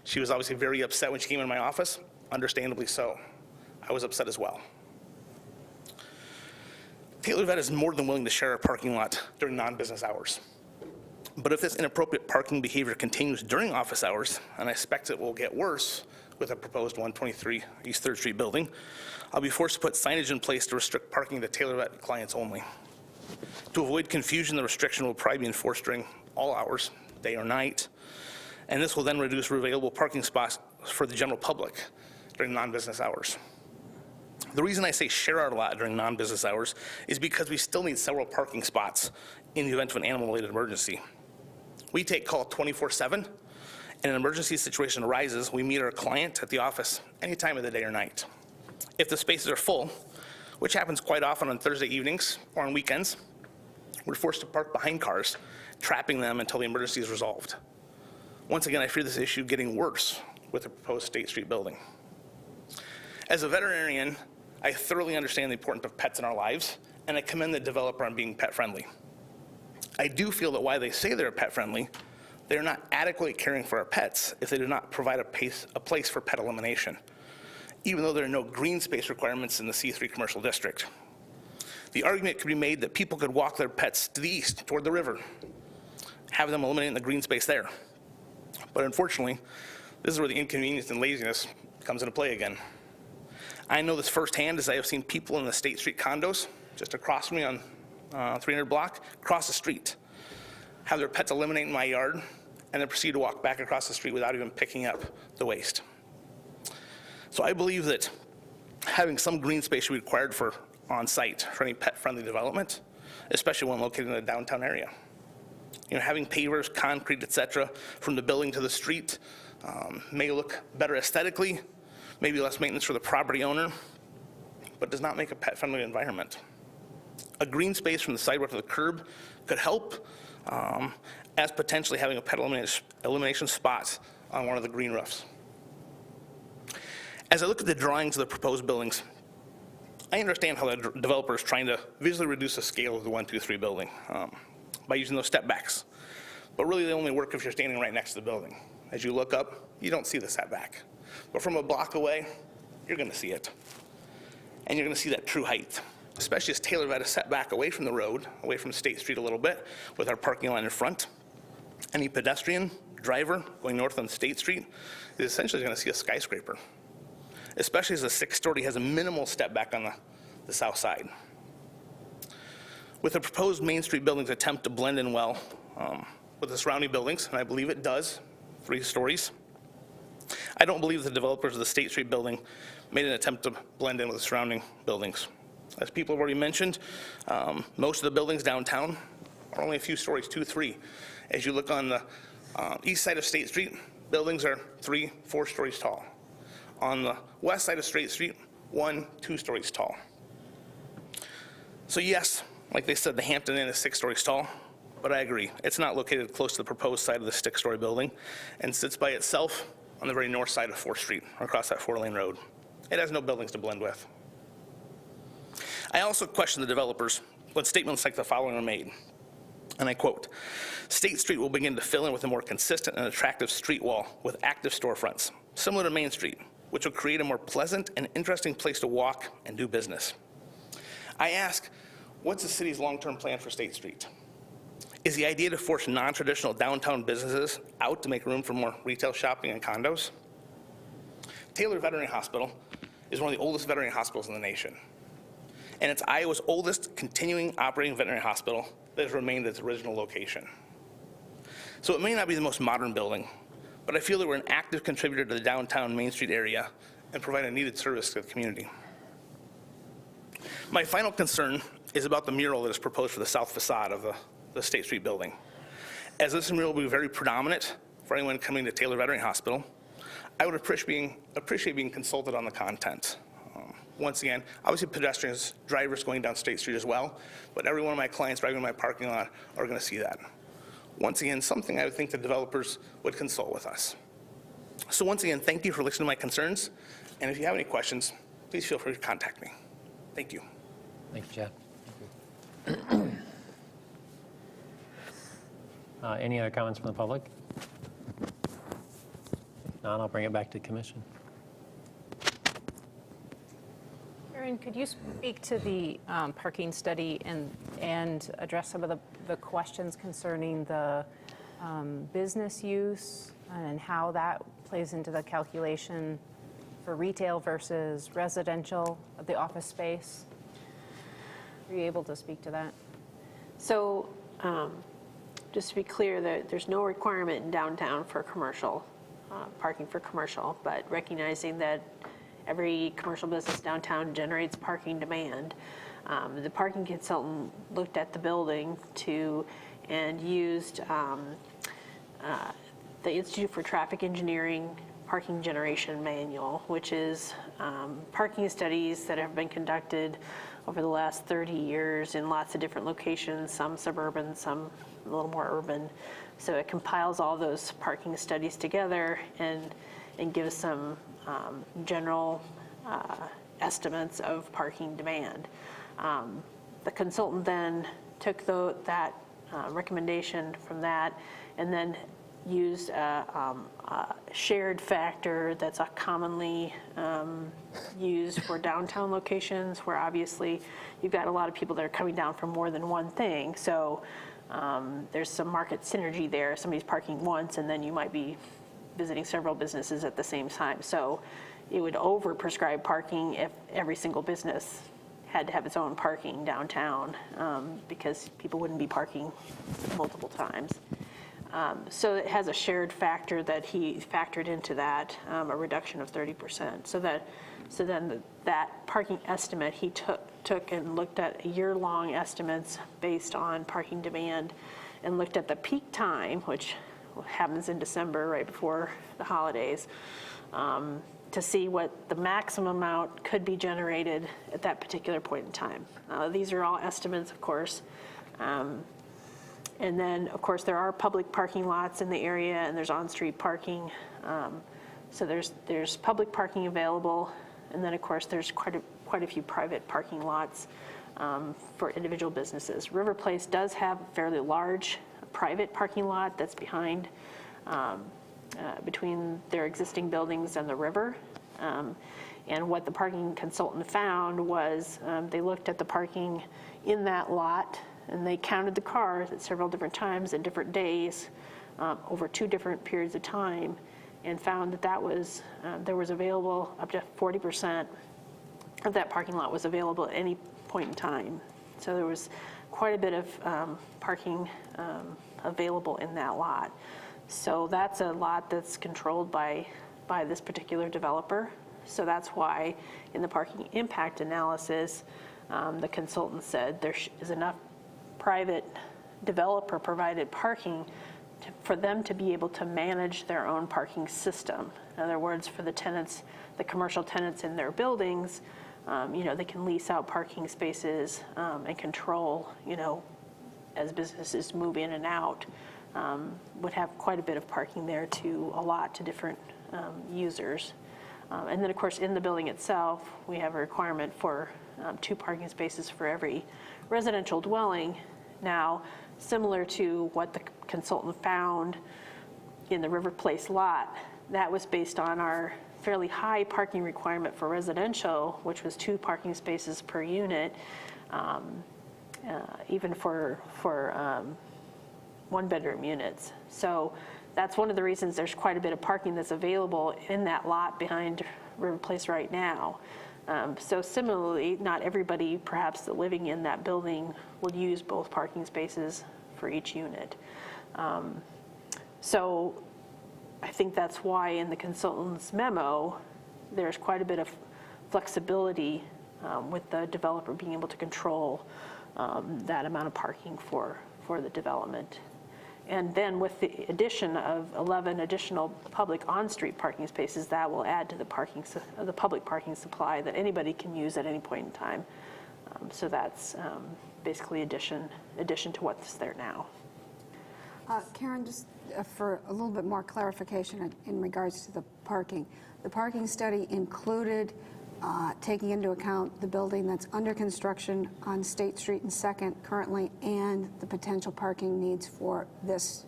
She was obviously very upset when she came into my office, understandably so. I was upset as well. Taylor Vet is more than willing to share a parking lot during non-business hours. But if this inappropriate parking behavior continues during office hours, and I expect it will get worse with a proposed 123 East 3rd Street building, I'll be forced to put signage in place to restrict parking to Taylor Vet clients only. To avoid confusion, the restriction will probably be enforced during all hours, day or night, and this will then reduce available parking spots for the general public during non-business hours. The reason I say share our lot during non-business hours is because we still need several parking spots in the event of an animal-related emergency. We take call 24/7, and an emergency situation arises, we meet our client at the office any time of the day or night. If the spaces are full, which happens quite often on Thursday evenings or on weekends, we're forced to park behind cars, trapping them until the emergency is resolved. Once again, I fear this issue getting worse with the proposed State Street building. As a veterinarian, I thoroughly understand the importance of pets in our lives, and I commend the developer on being pet friendly. I do feel that while they say they're pet-friendly, they're not adequately caring for our pets if they do not provide a place for pet elimination, even though there are no green space requirements in the C3 commercial district. The argument could be made that people could walk their pets to the east toward the river, have them eliminate in the green space there. But unfortunately, this is where the inconvenience and laziness comes into play again. I know this firsthand as I have seen people in the State Street condos just across from me on 300 block cross the street, have their pets eliminate in my yard, and then proceed to walk back across the street without even picking up the waste. So I believe that having some green space should be required for on-site for any pet-friendly development, especially one located in a downtown area. You know, having pavers, concrete, et cetera, from the building to the street may look better aesthetically, maybe less maintenance for the property owner, but does not make a pet-friendly environment. A green space from the sidewalk to the curb could help, as potentially having a pet elimination spot on one of the green roofs. As I look at the drawings of the proposed buildings, I understand how the developer is trying to visually reduce the scale of the 1, 2, 3 building by using those step backs. But really they only work if you're standing right next to the building. As you look up, you don't see the setback. But from a block away, you're gonna see it. And you're gonna see that true height, especially as Taylor had a setback away from the road, away from State Street a little bit, with our parking lot in front. Any pedestrian, driver going north on State Street is essentially gonna see a skyscraper, especially as the 6-story has a minimal step back on the south side. With the proposed Main Street building's attempt to blend in well with the surrounding buildings, and I believe it does, 3 stories, I don't believe the developers of the State Street building made an attempt to blend in with the surrounding buildings. As people have already mentioned, most of the buildings downtown are only a few stories, 2, 3. As you look on the east side of State Street, buildings are 3, 4 stories tall. On the west side of State Street, 1, 2 stories tall. So yes, like they said, the Hampton Inn is 6 stories tall, but I agree. It's not located close to the proposed side of the 6-story building and sits by itself on the very north side of 4th Street, or across that 4-lane road. It has no buildings to blend with. I also question the developers when statements like the following are made, and I quote, "State Street will begin to fill in with a more consistent and attractive street wall with active storefronts, similar to Main Street, which will create a more pleasant and interesting place to walk and do business." I ask, what's the city's long-term plan for State Street? Is the idea to force non-traditional downtown businesses out to make room for more retail shopping and condos? Taylor Veterinary Hospital is one of the oldest veterinary hospitals in the nation, and it's Iowa's oldest continuing operating veterinary hospital that has remained at its original location. So it may not be the most modern building, but I feel that we're an active contributor to the downtown Main Street area and provide a needed service to the community. My final concern is about the mural that is proposed for the south facade of the State Street building. As this mural will be very predominant for anyone coming to Taylor Veterinary Hospital, I would appreciate being consulted on the content. Once again, obviously pedestrians, drivers going down State Street as well, but every one of my clients driving in my parking lot are going to see that. Once again, something I would think the developers would consult with us. So once again, thank you for listening to my concerns, and if you have any questions, please feel free to contact me. Thank you. Thank you, Chad. Any other comments from the public? If not, I'll bring it back to the commission. Erin, could you speak to the parking study and address some of the questions concerning the business use and how that plays into the calculation for retail versus residential of the office space? Are you able to speak to that? So just to be clear, there's no requirement in downtown for commercial, parking for commercial, but recognizing that every commercial business downtown generates parking demand. The parking consultant looked at the building and used the Institute for Traffic Engineering Parking Generation Manual, which is parking studies that have been conducted over the last 30 years in lots of different locations, some suburban, some a little more urban. So it compiles all those parking studies together and gives some general estimates of parking demand. The consultant then took that recommendation from that, and then used a shared factor that's commonly used for downtown locations, where obviously you've got a lot of people that are coming down for more than one thing. So there's some market synergy there. Somebody's parking once, and then you might be visiting several businesses at the same time. So it would over-prescribe parking if every single business had to have its own parking downtown, because people wouldn't be parking multiple times. So it has a shared factor that he factored into that, a reduction of 30%. So then that parking estimate, he took and looked at year-long estimates based on parking demand, and looked at the peak time, which happens in December, right before the holidays, to see what the maximum amount could be generated at that particular point in time. These are all estimates, of course. And then, of course, there are public parking lots in the area, and there's on-street parking. So there's public parking available, and then, of course, there's quite a few private parking lots for individual businesses. River Place does have a fairly large private parking lot that's behind, between their existing buildings and the river. And what the parking consultant found was they looked at the parking in that lot, and they counted the cars at several different times and different days over 2 different periods of time, and found that there was available up to 40% of that parking lot was available at any point in time. So there was quite a bit of parking available in that lot. So that's a lot that's controlled by this particular developer. So that's why in the parking impact analysis, the consultant said there is enough private developer provided parking for them to be able to manage their own parking system. In other words, for the tenants, the commercial tenants in their buildings, they can lease out parking spaces and control, as businesses move in and out, would have quite a bit of parking there to allot to different users. And then, of course, in the building itself, we have a requirement for 2 parking spaces for every residential dwelling. Now, similar to what the consultant found in the River Place lot, that was based on our fairly high parking requirement for residential, which was 2 parking spaces per unit, even for 1-bedroom units. So that's one of the reasons there's quite a bit of parking that's available in that lot behind River Place right now. So similarly, not everybody perhaps living in that building would use both parking spaces for each unit. So I think that's why in the consultant's memo, there's quite a bit of flexibility with the developer being able to control that amount of parking for the development. And then with the addition of 11 additional public on-street parking spaces, that will add to the public parking supply that anybody can use at any point in time. So that's basically addition to what's there now. Karen, just for a little bit more clarification in regards to the parking. The parking study included taking into account the building that's under construction on State Street and 2nd currently, and the potential parking needs for this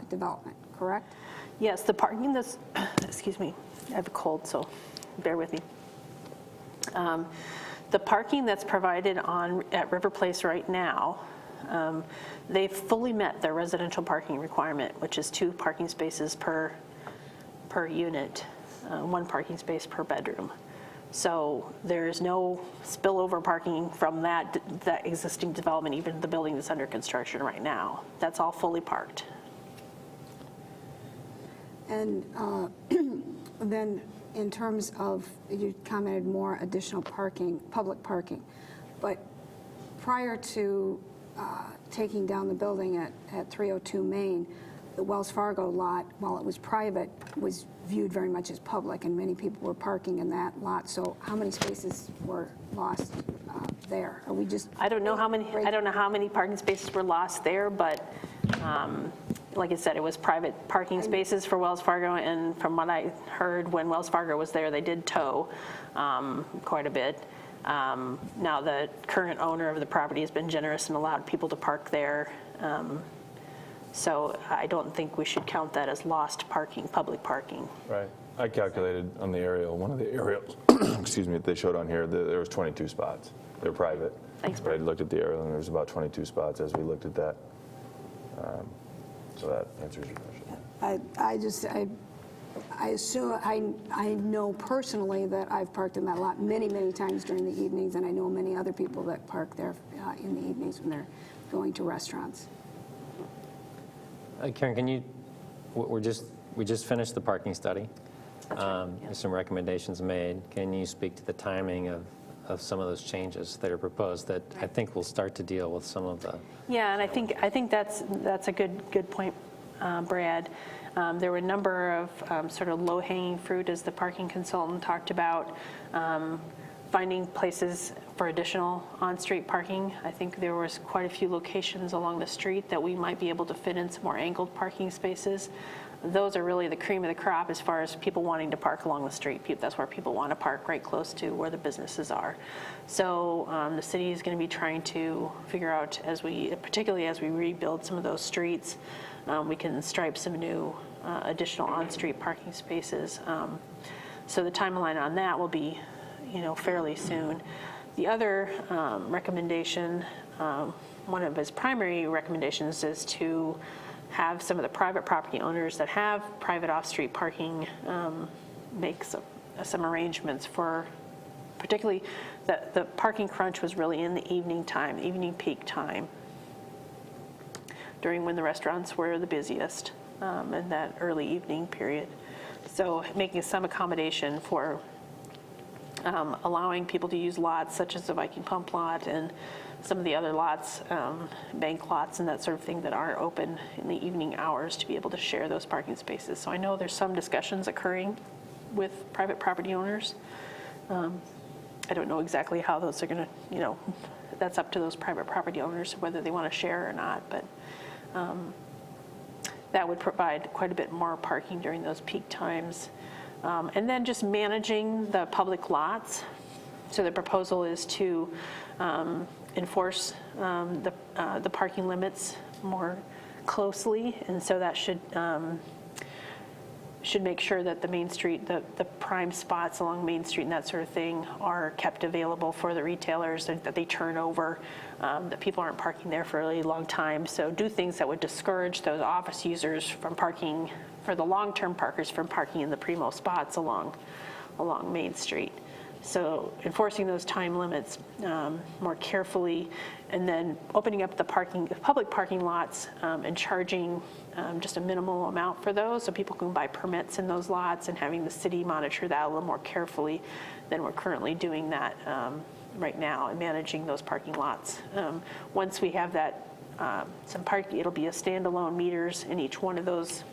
development, correct? Yes, the parking that's, excuse me, I have a cold, so bear with me. The parking that's provided at River Place right now, they've fully met their residential parking requirement, which is 2 parking spaces per unit, 1 parking space per bedroom. So there's no spillover parking from that existing development, even the building that's under construction right now. That's all fully parked. And then in terms of, you commented more additional parking, public parking, but prior to taking down the building at 302 Main, the Wells Fargo lot, while it was private, was viewed very much as public, and many people were parking in that lot. So how many spaces were lost there? Are we just? I don't know how many parking spaces were lost there, but like I said, it was private parking spaces for Wells Fargo, and from what I heard, when Wells Fargo was there, they did tow quite a bit. Now, the current owner of the property has been generous and allowed people to park there. So I don't think we should count that as lost parking, public parking. Right. I calculated on the aerial, one of the aerials, excuse me, that they showed on here, there was 22 spots. They're private. Thanks, But I Bert. looked at the aerial, and there's about 22 spots as we looked at that. So that answers your question. I assume, I know personally that I've parked in that lot many, many times during the evenings, and I know many other people that park there in the evenings when they're going to restaurants. Karen, can you, we just finished the parking study. There's some recommendations made. Can you speak to the timing of some of those changes that are proposed that I think will start to deal with some of the... Yeah, and I think that's a good point, Brad. There were a number of sort of low-hanging fruit, as the parking consultant talked about, finding places for additional on-street parking. I think there was quite a few locations along the street that we might be able to fit in some more angled parking spaces. Those are really the cream of the crop as far as people wanting to park along the street. That's where people want to park, right close to where the businesses are. So the city is going to be trying to figure out, particularly as we rebuild some of those streets, we can stripe some new additional on-street parking spaces. So the timeline on that will be, fairly soon. The other recommendation, one of his primary recommendations, is to have some of the private property owners that have private off-street parking make some arrangements for, particularly the parking crunch was really in the evening time, evening peak time, during when the restaurants were the busiest in that early evening period. So making some accommodation for allowing people to use lots such as the Viking Pump lot and some of the other lots, bank lots and that sort of thing that aren't open in the evening hours, to be able to share those parking spaces. So I know there's some discussions occurring with private property owners. I don't know exactly how those are going to, that's up to those private property owners whether they want to share or not, but that would provide quite a bit more parking during those peak times. And then just managing the public lots. So the proposal is to enforce the parking limits more closely, and so that should make sure that the Main Street, the prime spots along Main Street and that sort of thing are kept available for the retailers, that they turn over, that people aren't parking there for a really long time. So do things that would discourage those office users from parking, for the long-term parkers from parking in the primo spots along Main Street. So enforcing those time limits more carefully, and then opening up the public parking lots and charging just a minimal amount for those, so people can buy permits in those lots, and having the city monitor that a little more carefully than we're currently doing that right now, and managing those parking lots. Once we have that, it'll be a standalone meters in each one of those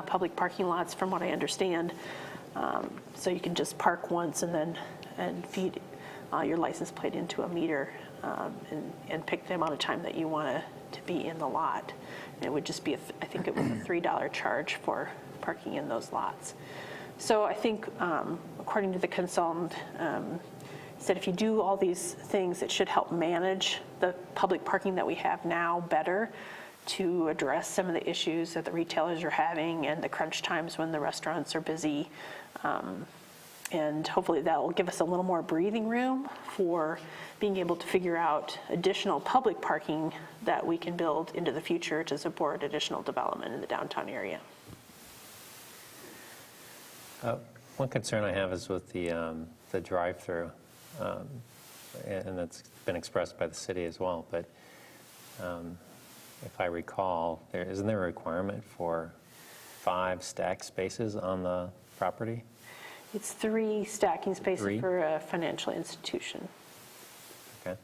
public parking lots, from what I understand. So you can just park once and feed your license plate into a meter and pick the amount of time that you want to be in the lot. And it would just be, I think it was a $3 charge for parking in those lots. So I think, according to the consultant, said if you do all these things, it should help manage the public parking that we have now better, to address some of the issues that the retailers are having and the crunch times when the restaurants are busy. And hopefully that will give us a little more breathing room for being able to figure out additional public parking that we can build into the future to support additional development in the downtown area. One concern I have is with the drive-through, and that's been expressed by the city as well, but if I recall, isn't there a requirement for 5 stacked spaces on the property? It's 3 stacking spaces 3? for a financial institution. Okay.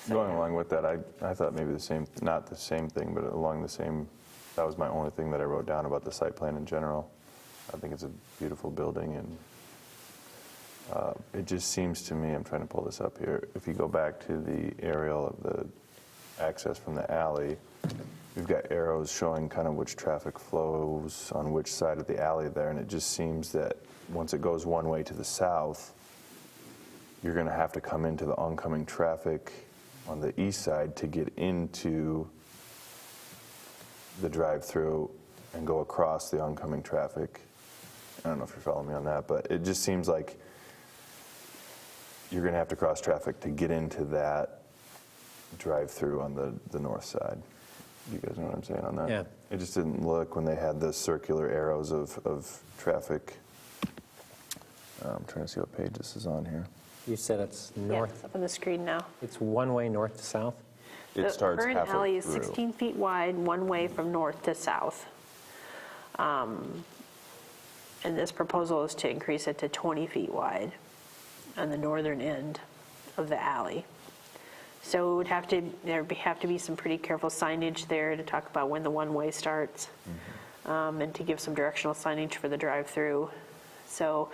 Going along with that, I thought maybe not the same thing, but along the same, that was my only thing that I wrote down about the site plan in general. I think it's a beautiful building, and it just seems to me, I'm trying to pull this up here, if you go back to the aerial of the access from the alley, we've got arrows showing kind of which traffic flows on which side of the alley there, and it just seems that once it goes one way to the south, you're going to have to come into the oncoming traffic on the east side to get into the drive-through and go across the oncoming traffic. I don't know if you're following me on that, but it just seems like you're going to have to cross traffic to get into that drive-through on the north side. You guys know what I'm saying on that? Yeah. It just didn't look when they had the circular arrows of traffic. I'm trying to see what page this is on here. You said it's Yeah, north, it's up on the screen now. it's one way north to south? It starts The current halfway alley is through. 16 feet wide, one way from north to south. And this proposal is to increase it to 20 feet wide on the northern end of the alley. So it would have to, there'd have to be some pretty careful signage there to talk about when the one-way starts, and to give some directional signage for the drive-through. So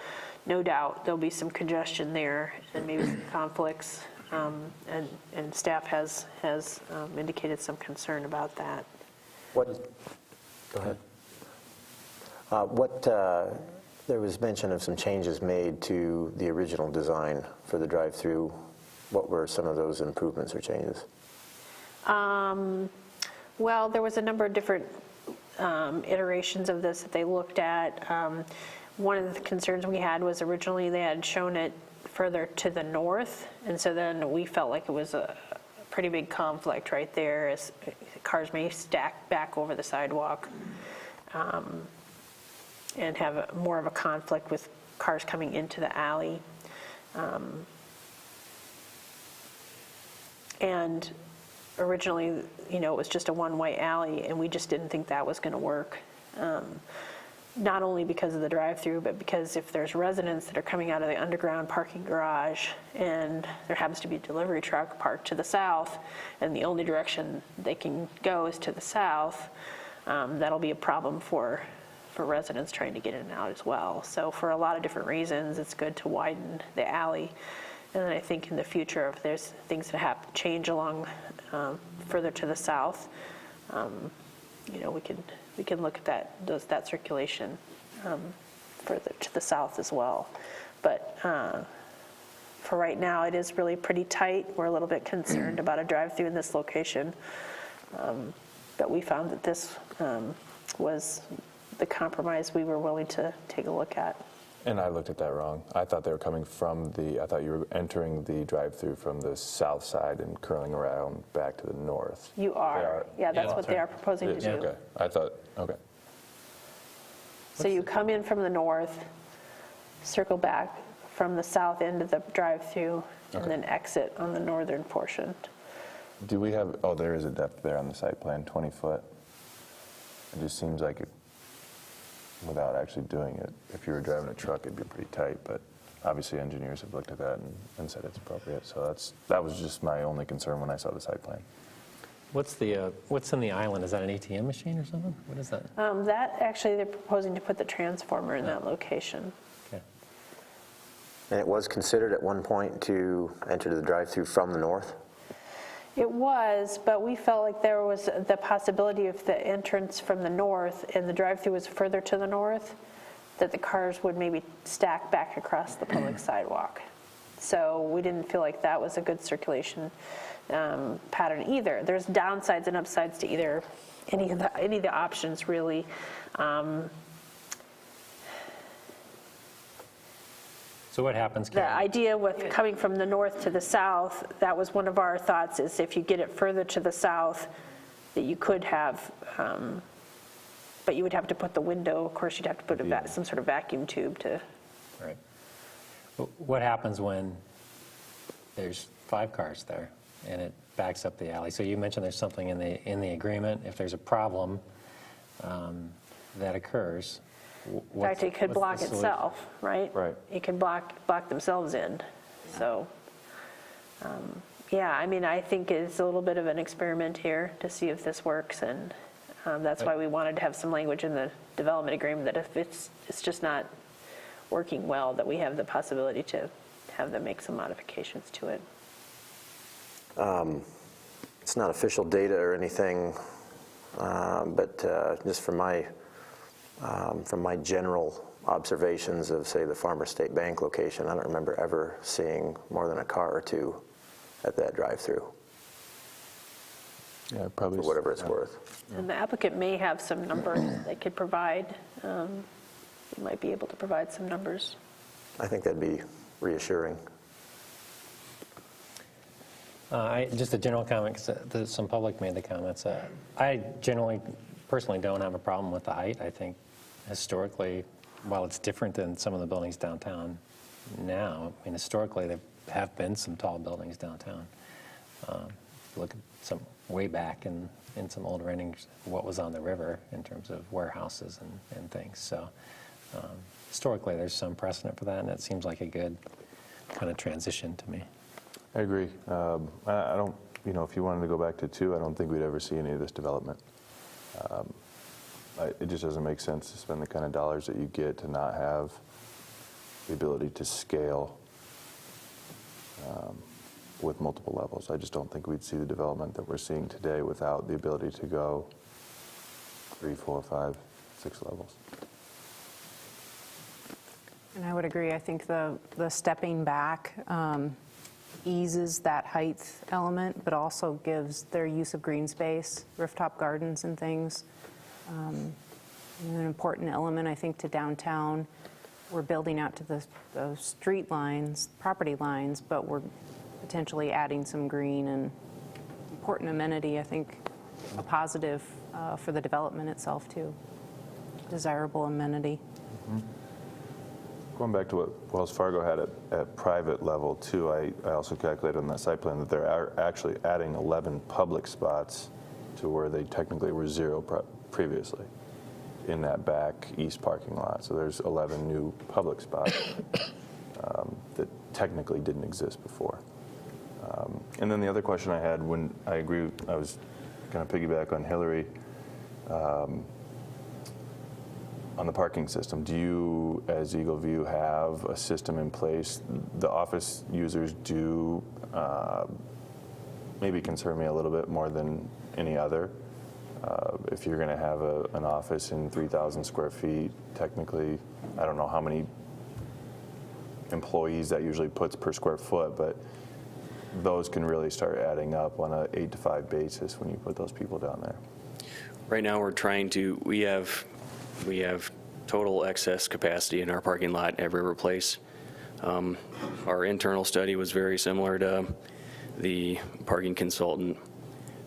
no doubt, there'll be some congestion there and maybe some conflicts, and staff has indicated some concern about that. Go ahead. There was mention of some changes made to the original design for the drive-through. What were some of those improvements or changes? Well, there was a number of different iterations of this that they looked at. One of the concerns we had was originally they had shown it further to the north, and so then we felt like it was a pretty big conflict right there, as cars may stack back over the sidewalk, and have more of a conflict with cars coming into the alley. And originally, it was just a one-way alley, and we just didn't think that was going to work. Not only because of the drive-through, but because if there's residents that are coming out of the underground parking garage and there happens to be a delivery truck parked to the south, and the only direction they can go is to the south, that'll be a problem for residents trying to get in and out as well. So for a lot of different reasons, it's good to widen the alley. And then I think in the future, if there's things that have to change along further to the south, we can look at that circulation further to the south as well. But for right now, it is really pretty tight. We're a little bit concerned about a drive-through in this location, but we found that this was the compromise we were willing to take a look at. And I looked at that wrong. I thought they were coming I thought you were entering the drive-through from the south side and curling around back to the north. You are. They are. Yeah, that's what they are proposing to do. Okay, I thought, okay. So you come in from the north, circle back from the south end of the drive-through, and then exit on the northern portion. Do we have, there is a depth there on the site plan, 20 foot. It just seems like it, without actually doing it, if you were driving a truck, it'd be pretty tight, but obviously engineers have looked at that and said it's appropriate. So that was just my only concern when I saw the site plan. What's in the island? Is that an ATM machine or something? What is that? That, actually, they're proposing to put the transformer in that location. Okay. And it was considered at one point to enter the drive-through from the north? It was, but we felt like there was the possibility of the entrance from the north and the drive-through was further to the north, that the cars would maybe stack back across the public sidewalk. So we didn't feel like that was a good circulation pattern either. There's downsides and upsides to any of the options, really. So what happens, The Karen? idea with coming from the north to the south, that was one of our thoughts, is if you get it further to the south, that you could have, but you would have to put the window, of course, you'd have to put some sort of vacuum tube to. Right. What happens when there's 5 cars there and it backs up the alley? So you mentioned there's something in the agreement. If there's a problem that occurs, In fact, it could block itself, right? Right. It could block themselves in. So, yeah, I mean, I think it's a little bit of an experiment here to see if this works, and that's why we wanted to have some language in the development agreement that if it's just not working well, that we have the possibility to have them make some modifications to it. It's not official data or anything, but just from my general observations of, say, the Farmer State Bank location, I don't remember ever seeing more than a car or two at that drive-through, Yeah, probably. for whatever it's worth. And the applicant may have some numbers they could provide. They might be able to provide some numbers. I think that'd be reassuring. Just a general comment, 'cause some public made the comments. I generally, personally don't have a problem with the height. I think historically, while it's different than some of the buildings downtown now, I mean, historically, there have been some tall buildings downtown. Look at some way back in some old renderings, what was on the river in terms of warehouses and things. So historically, there's some precedent for that, and it seems like a good kind of transition to me. I agree. I don't, if you wanted to go back to 2, I don't think we'd ever see any of this development. It just doesn't make sense to spend the kind of dollars that you get to not have the ability to scale with multiple levels. I just don't think we'd see the development that we're seeing today without the ability to go 3, 4, 5, 6 levels. And I would agree. I think the stepping back eases that height element, but also gives their use of green space, rooftop gardens and things. An important element, I think, to downtown. We're building out to the street lines, property lines, but we're potentially adding some green and important amenity, I think, a positive for the development itself, too. Desirable amenity. Mm-hmm. Going back to what Wells Fargo had at private level, too, I also calculated on that site plan that they're actually adding 11 public spots to where they technically were 0 previously in that back east parking lot. So there's 11 new public spots that technically didn't exist before. And then the other question I had, when I agree, I was going to piggyback on Hillary, on the parking system. Do you, as Eagle View, have a system in place? The office users do maybe concern me a little bit more than any other. If you're going to have an office in 3,000 square feet, technically, I don't know how many employees that usually puts per square foot, but those can really start adding up on an 8 to 5 basis when you put those people down there. Right now, we have total excess capacity in our parking lot at River Place. Our internal study was very similar to the parking consultant.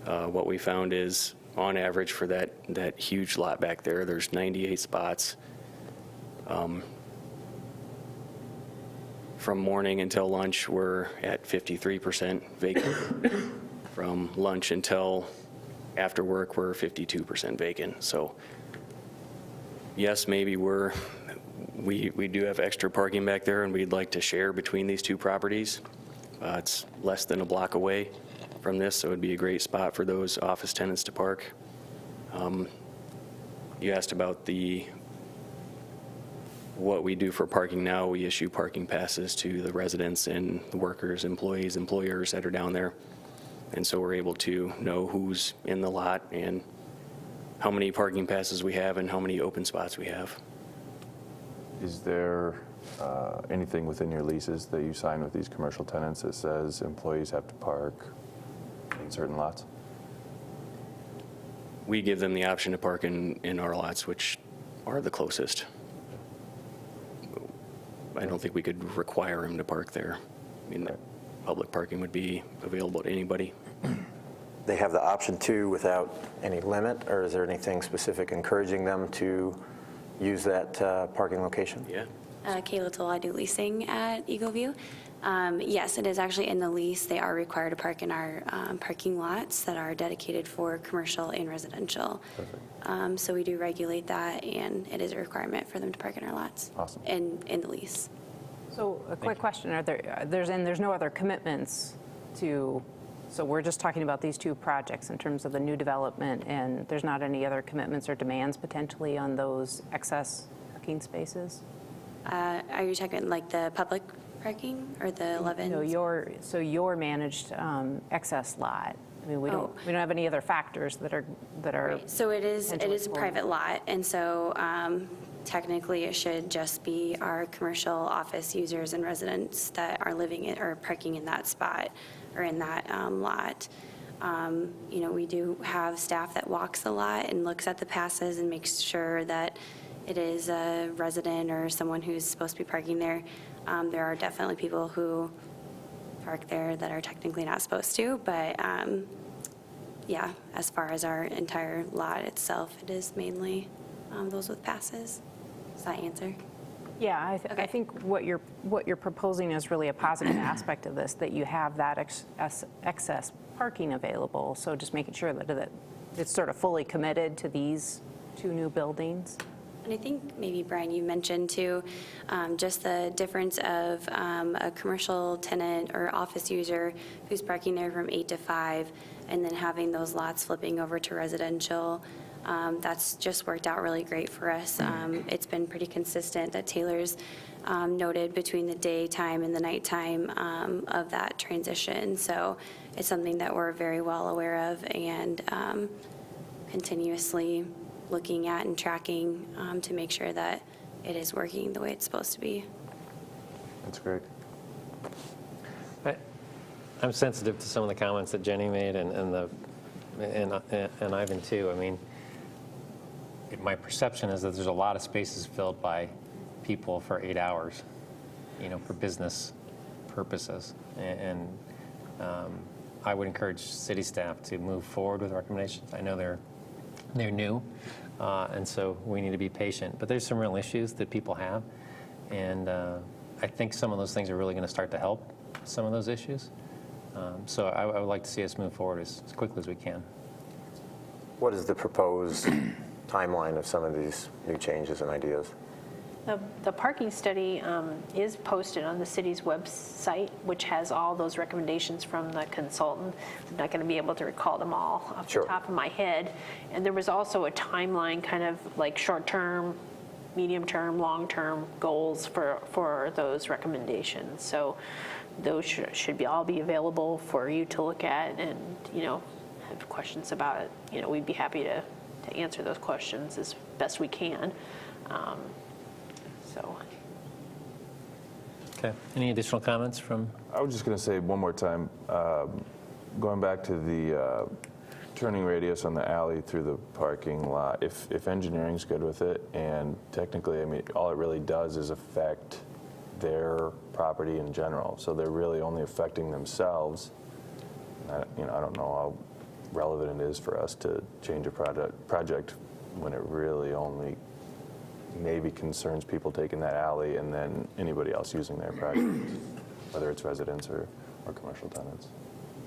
What we found is, on average, for that huge lot back there, there's 98 spots. From morning until lunch, we're at 53% vacant. From lunch until after work, we're 52% vacant. So yes, maybe we do have extra parking back there, and we'd like to share between these two properties. It's less than a block away from this, so it'd be a great spot for those office tenants to park. You asked about what we do for parking now. We issue parking passes to the residents and the workers, employees, employers that are down there. And so we're able to know who's in the lot and how many parking passes we have and how many open spots we have. Is there anything within your leases that you sign with these commercial tenants that says employees have to park in certain lots? We give them the option to park in our lots, which are the closest. I don't think we could require them to park there. I mean, public parking would be available to anybody. They have the option to without any limit, or is there anything specific encouraging them to use that parking location? Yeah. Kayla Toll, I do leasing at Eagle View. Yes, it is actually in the lease. They are required to park in our parking lots that are dedicated for commercial and residential. So we do regulate that, and it is a requirement for them to park in our lots. Awesome. In the lease. So a quick question, there's no other commitments to, so we're just talking about these two projects in terms of the new development, and there's not any other commitments or demands potentially on those excess parking spaces? Are you talking like the public parking or the 11? No, your managed excess lot. I mean, we don't have any other factors that are. Right. So it is a potentially private lot, and so technically it should just be our commercial office users and residents that are living in or parking in that spot or in that lot. You know, we do have staff that walks a lot and looks at the passes and makes sure that it is a resident or someone who's supposed to be parking there. There are definitely people who park there that are technically not supposed to, but yeah, as far as our entire lot itself, it is mainly those with passes. Does that answer? Yeah, I think what you're proposing is really a positive aspect of this, that you have that excess parking available. So just making sure that it's sort of fully committed to these 2 new buildings. And I think maybe, Brian, you mentioned too, just the difference of a commercial tenant or office user who's parking there from 8 to 5, and then having those lots flipping over to residential. That's just worked out really great for us. It's been pretty consistent that Taylor's noted between the daytime and the nighttime of that transition. So it's something that we're very well aware of and continuously looking at and tracking to make sure that it is working the way it's supposed to be. That's great. I'm sensitive to some of the comments that Jenny made and Ivan too. I mean, my perception is that there's a lot of spaces filled by people for 8 hours, you know, for business purposes. And I would encourage city staff to move forward with recommendations. I know they're new, and so we need to be patient. But there's some real issues that people have, and I think some of those things are really going to start to help some of those issues. So I would like to see us move forward as quickly as we can. What is the proposed timeline of some of these new changes and ideas? The parking study is posted on the city's website, which has all those recommendations from the consultant. I'm not going to be able to recall them all off the top of my head. And there was also a timeline, kind of like short-term, medium-term, long-term goals for those recommendations. So those should all be available for you to look at, and, you know, have questions about it. You know, we'd be happy to answer those questions as best we can. Okay. Any additional comments from? I was just going to say one more time, going back to the turning radius on the alley through the parking lot, if engineering's good with it, and technically, I mean, all it really does is affect their property in general. So they're really only affecting themselves. You know, I don't know how relevant it is for us to change a project when it really only maybe concerns people taking that alley and then anybody else using their project, whether it's residents or commercial tenants.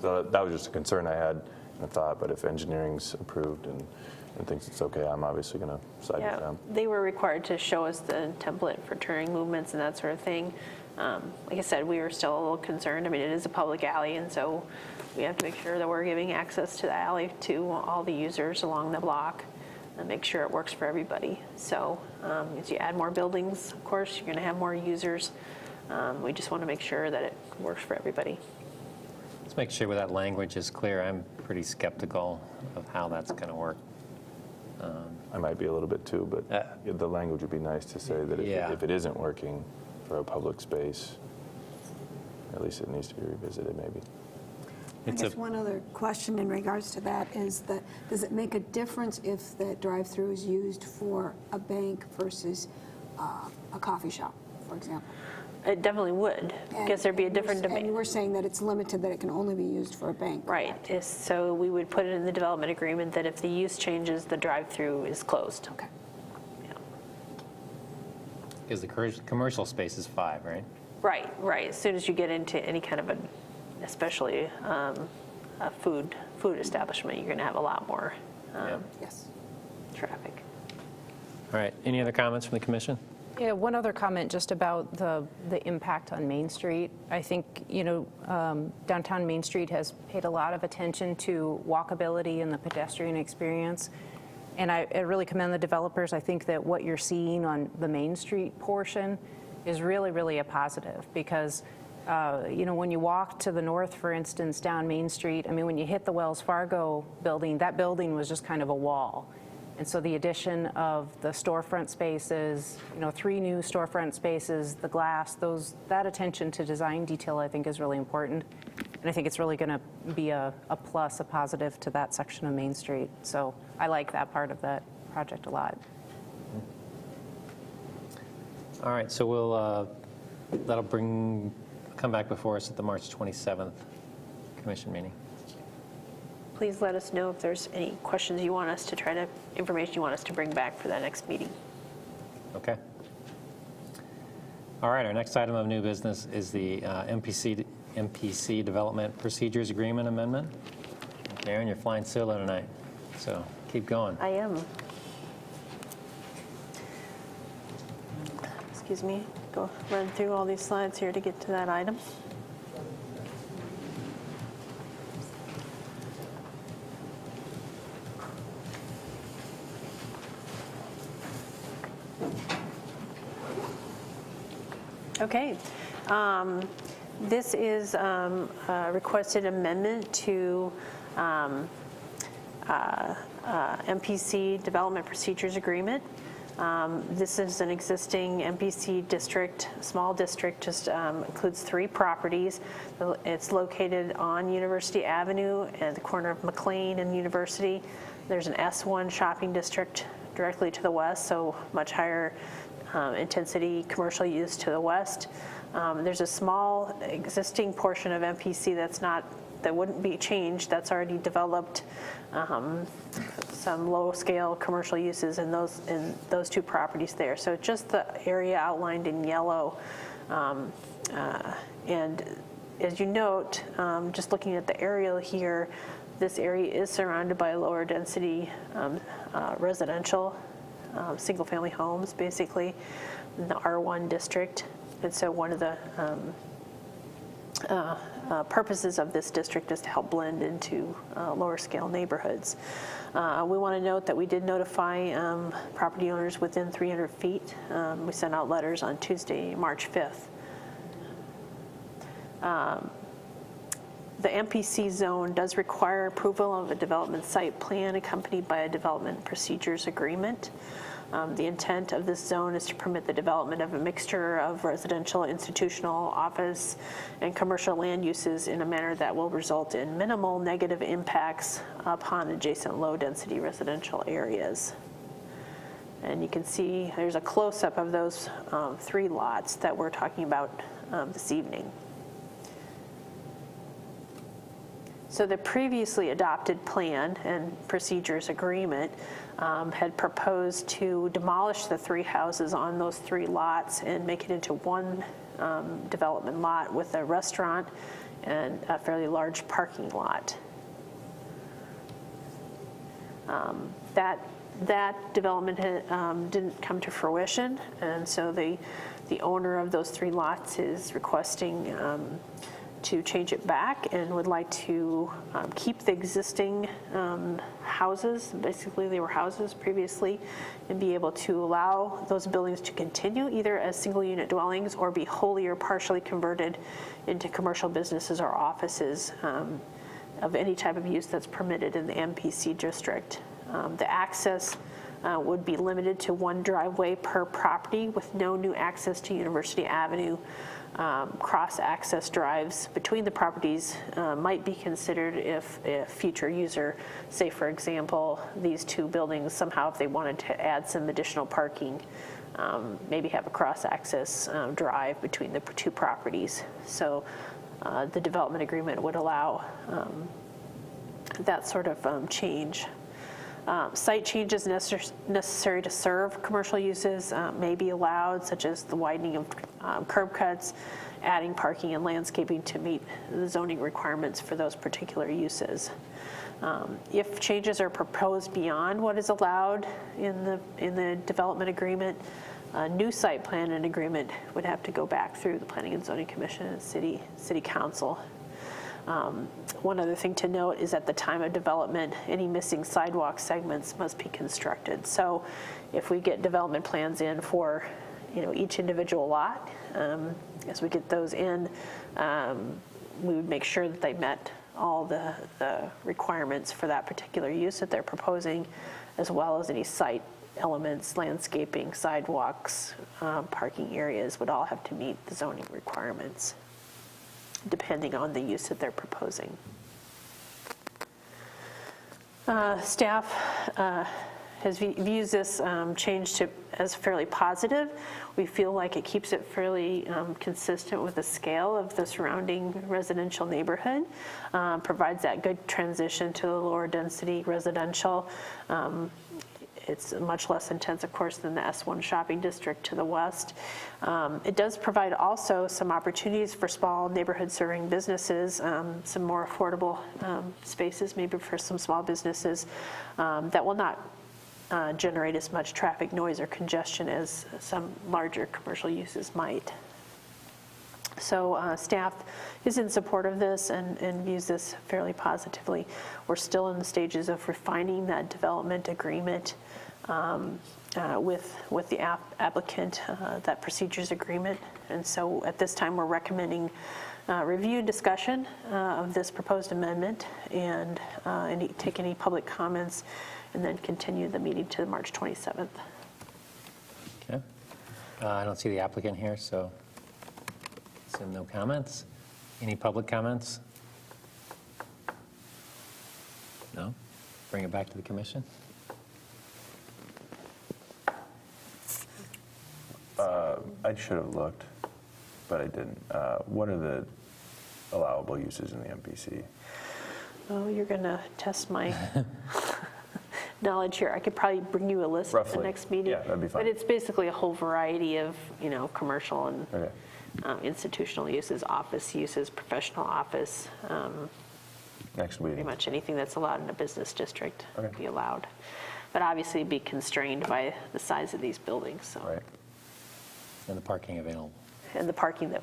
So that was just a concern I had and a thought, but if engineering's approved and thinks it's okay, I'm obviously going to side with them. They were required to show us the template for turning movements and that sort of thing. Like I said, we were still a little concerned. I mean, it is a public alley, and so we have to make sure that we're giving access to the alley to all the users along the block and make sure it works for everybody. So as you add more buildings, of course, you're going to have more users. We just want to make sure that it works for everybody. Let's make sure that language is clear. I'm pretty skeptical of how that's going to work. I might be a little bit too, but the language would be nice to say that if it isn't working for a public space, at least it needs to be revisited maybe. I guess one other question in regards to that is that, does it make a difference if the drive-through is used for a bank versus a coffee shop, for example? It definitely would, because there'd be a different debate. And you were saying that it's limited, that it can only be used for a bank. Right. So we would put it in the development agreement that if the use changes, the drive-through is closed. Okay. Yeah. Because the commercial space is 5, right? Right. As soon as you get into any kind of especially a food establishment, you're going to have a lot more Yes. traffic. All right. Any other comments from the commission? Yeah, one other comment just about the impact on Main Street. I think, you know, downtown Main Street has paid a lot of attention to walkability and the pedestrian experience. And I really commend the developers. I think that what you're seeing on the Main Street portion is really, really a positive, because you know, when you walk to the north, for instance, down Main Street, I mean, when you hit the Wells Fargo building, that building was just kind of a wall. And so the addition of the storefront spaces, 3 new storefront spaces, the glass, that attention to design detail, I think, is really important. And I think it's really going to be a plus, a positive to that section of Main Street. So I like that part of that project a lot. All right, so that'll come back before us at the March 27th commission meeting. Please let us know if there's any questions you want us to information you want us to bring back for that next meeting. Okay. All right, our next item of new business is the MPC Development Procedures Agreement Amendment. Karen, you're flying solo tonight, so keep going. I am. Excuse me, go run through all these slides here to get to that item. Okay. This is a requested amendment to MPC Development Procedures Agreement. This is an existing MPC district, small district, just includes 3 properties. It's located on University Avenue at the corner of McLean and University. There's an S1 shopping district directly to the west, so much higher intensity commercial use to the west. There's a small existing portion of MPC that wouldn't be changed, that's already developed, some low-scale commercial uses in those 2 properties there. So just the area outlined in yellow. And as you note, just looking at the aerial here, this area is surrounded by lower density residential, single-family homes, basically, in the R1 district. And so one of the purposes of this district is to help blend into lower scale neighborhoods. We want to note that we did notify property owners within 300 feet. We sent out letters on Tuesday, March 5th. The MPC zone does require approval of a development site plan accompanied by a development procedures agreement. The intent of this zone is to permit the development of a mixture of residential, institutional, office, and commercial land uses in a manner that will result in minimal negative impacts upon adjacent low-density residential areas. And you can see there's a close-up of those 3 lots that we're talking about this evening. So the previously adopted plan and procedures agreement had proposed to demolish the 3 houses on those 3 lots and make it into one development lot with a restaurant and a fairly large parking lot. That development didn't come to fruition, and so the owner of those 3 lots is requesting to change it back and would like to keep the existing houses. Basically, they were houses previously, and be able to allow those buildings to continue either as single-unit dwellings or be wholly or partially converted into commercial businesses or offices of any type of use that's permitted in the MPC district. The access would be limited to 1 driveway per property with no new access to University Avenue. Cross-access drives between the properties might be considered if a future user, say for example, these 2 buildings, somehow if they wanted to add some additional parking, maybe have a cross-access drive between the 2 properties. So the development agreement would allow that sort of change. Site changes necessary to serve commercial uses may be allowed, such as the widening of curb cuts, adding parking and landscaping to meet the zoning requirements for those particular uses. If changes are proposed beyond what is allowed in the development agreement, a new site plan and agreement would have to go back through the Planning and Zoning Commission and City Council. One other thing to note is at the time of development, any missing sidewalk segments must be constructed. So if we get development plans in for each individual lot, as we get those in, we would make sure that they met all the requirements for that particular use that they're proposing, as well as any site elements, landscaping, sidewalks, parking areas would all have to meet the zoning requirements, depending on the use that they're proposing. Staff views this change as fairly positive. We feel like it keeps it fairly consistent with the scale of the surrounding residential neighborhood, provides that good transition to the lower density residential. It's much less intense, of course, than the S1 shopping district to the west. It does provide also some opportunities for small neighborhood serving businesses, some more affordable spaces, maybe for some small businesses that will not generate as much traffic noise or congestion as some larger commercial uses might. So staff is in support of this and views this fairly positively. We're still in the stages of refining that development agreement with the applicant, that procedures agreement. And so at this time, we're recommending review and discussion of this proposed amendment and take any public comments, and then continue the meeting to March 27th. Okay. I don't see the applicant here, so no comments. Any public comments? No? Bring it back to the commission? I should have looked, but I didn't. What are the allowable uses in the MPC? Oh, you're going to test my knowledge here. I could probably bring you a list at the Roughly. next meeting. Yeah, that'd be fine. But it's basically a whole variety of, commercial and Okay. institutional uses, office uses, professional office, Next meeting. pretty much anything that's allowed in a business district would Okay. be allowed. But obviously be constrained by the size of these buildings, so. Right. And the parking available. And the parking that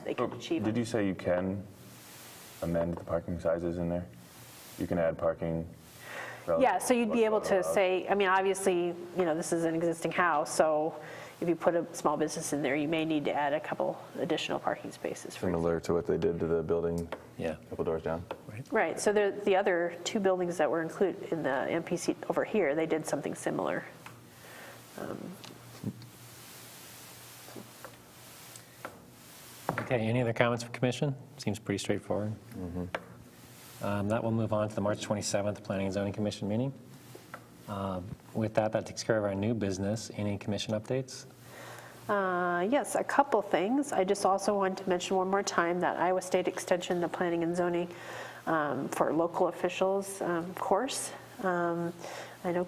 they can achieve. Did you say you can amend the parking sizes in there? You can add parking? Yeah, so you'd be able to say, obviously, this is an existing house, so if you put a small business in there, you may need to add a couple additional parking spaces. Similar to what they did to the building Yeah. a couple doors down? Right, so the other two buildings that were included in the MPC over here, they did something similar. Okay, any other comments for commission? Seems pretty straightforward. That will move on to the March 27th Planning and Zoning Commission meeting. With that takes care of our new business. Any commission updates? Yes, a couple things. I just also wanted to mention one more time that Iowa State Extension, the Planning and Zoning for local officials course. I know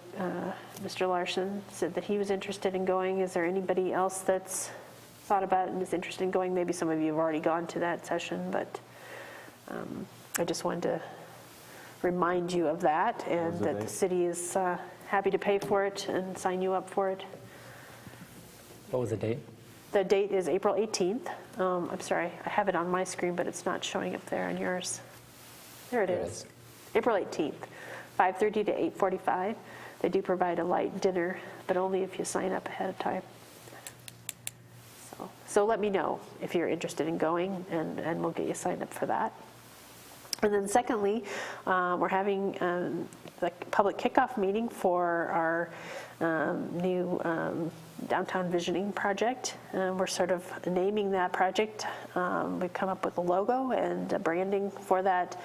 Mr. Larson said that he was interested in going. Is there anybody else that's thought about it and is interested in going? Maybe some of you have already gone to that session, but I just wanted to remind you of that, and that the city is happy to pay for it and sign you up for it. What was the date? The date is April 18th. I'm sorry, I have it on my screen, but it's not showing up there on yours. There it is. April 18th, 5:30 to 8:45. They do provide a light dinner, but only if you sign up ahead of time. So let me know if you're interested in going, and we'll get you signed up for that. And then secondly, we're having the public kickoff meeting for our new downtown visioning project. We're sort of naming that project. We've come up with a logo and branding for that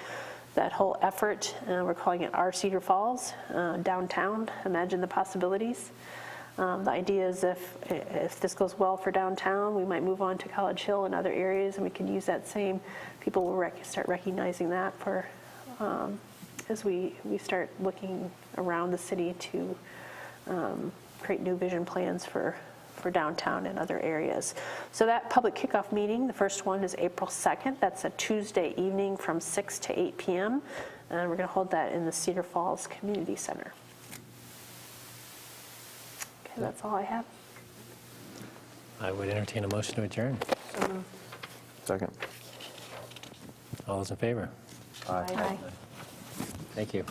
whole effort. We're calling it Our Cedar Falls Downtown. Imagine the possibilities. The idea is if this goes well for downtown, we might move on to College Hill and other areas, and we can use that same. People will start recognizing that for as we start looking around the city to create new vision plans for downtown and other areas. So that public kickoff meeting, the first one is April 2nd. That's a Tuesday evening from 6 to 8 p.m. And we're going to hold that in the Cedar Falls Community Center. Okay, that's all I have. I would entertain a motion to adjourn. Second. All those in favor? Aye. Aye. Thank you.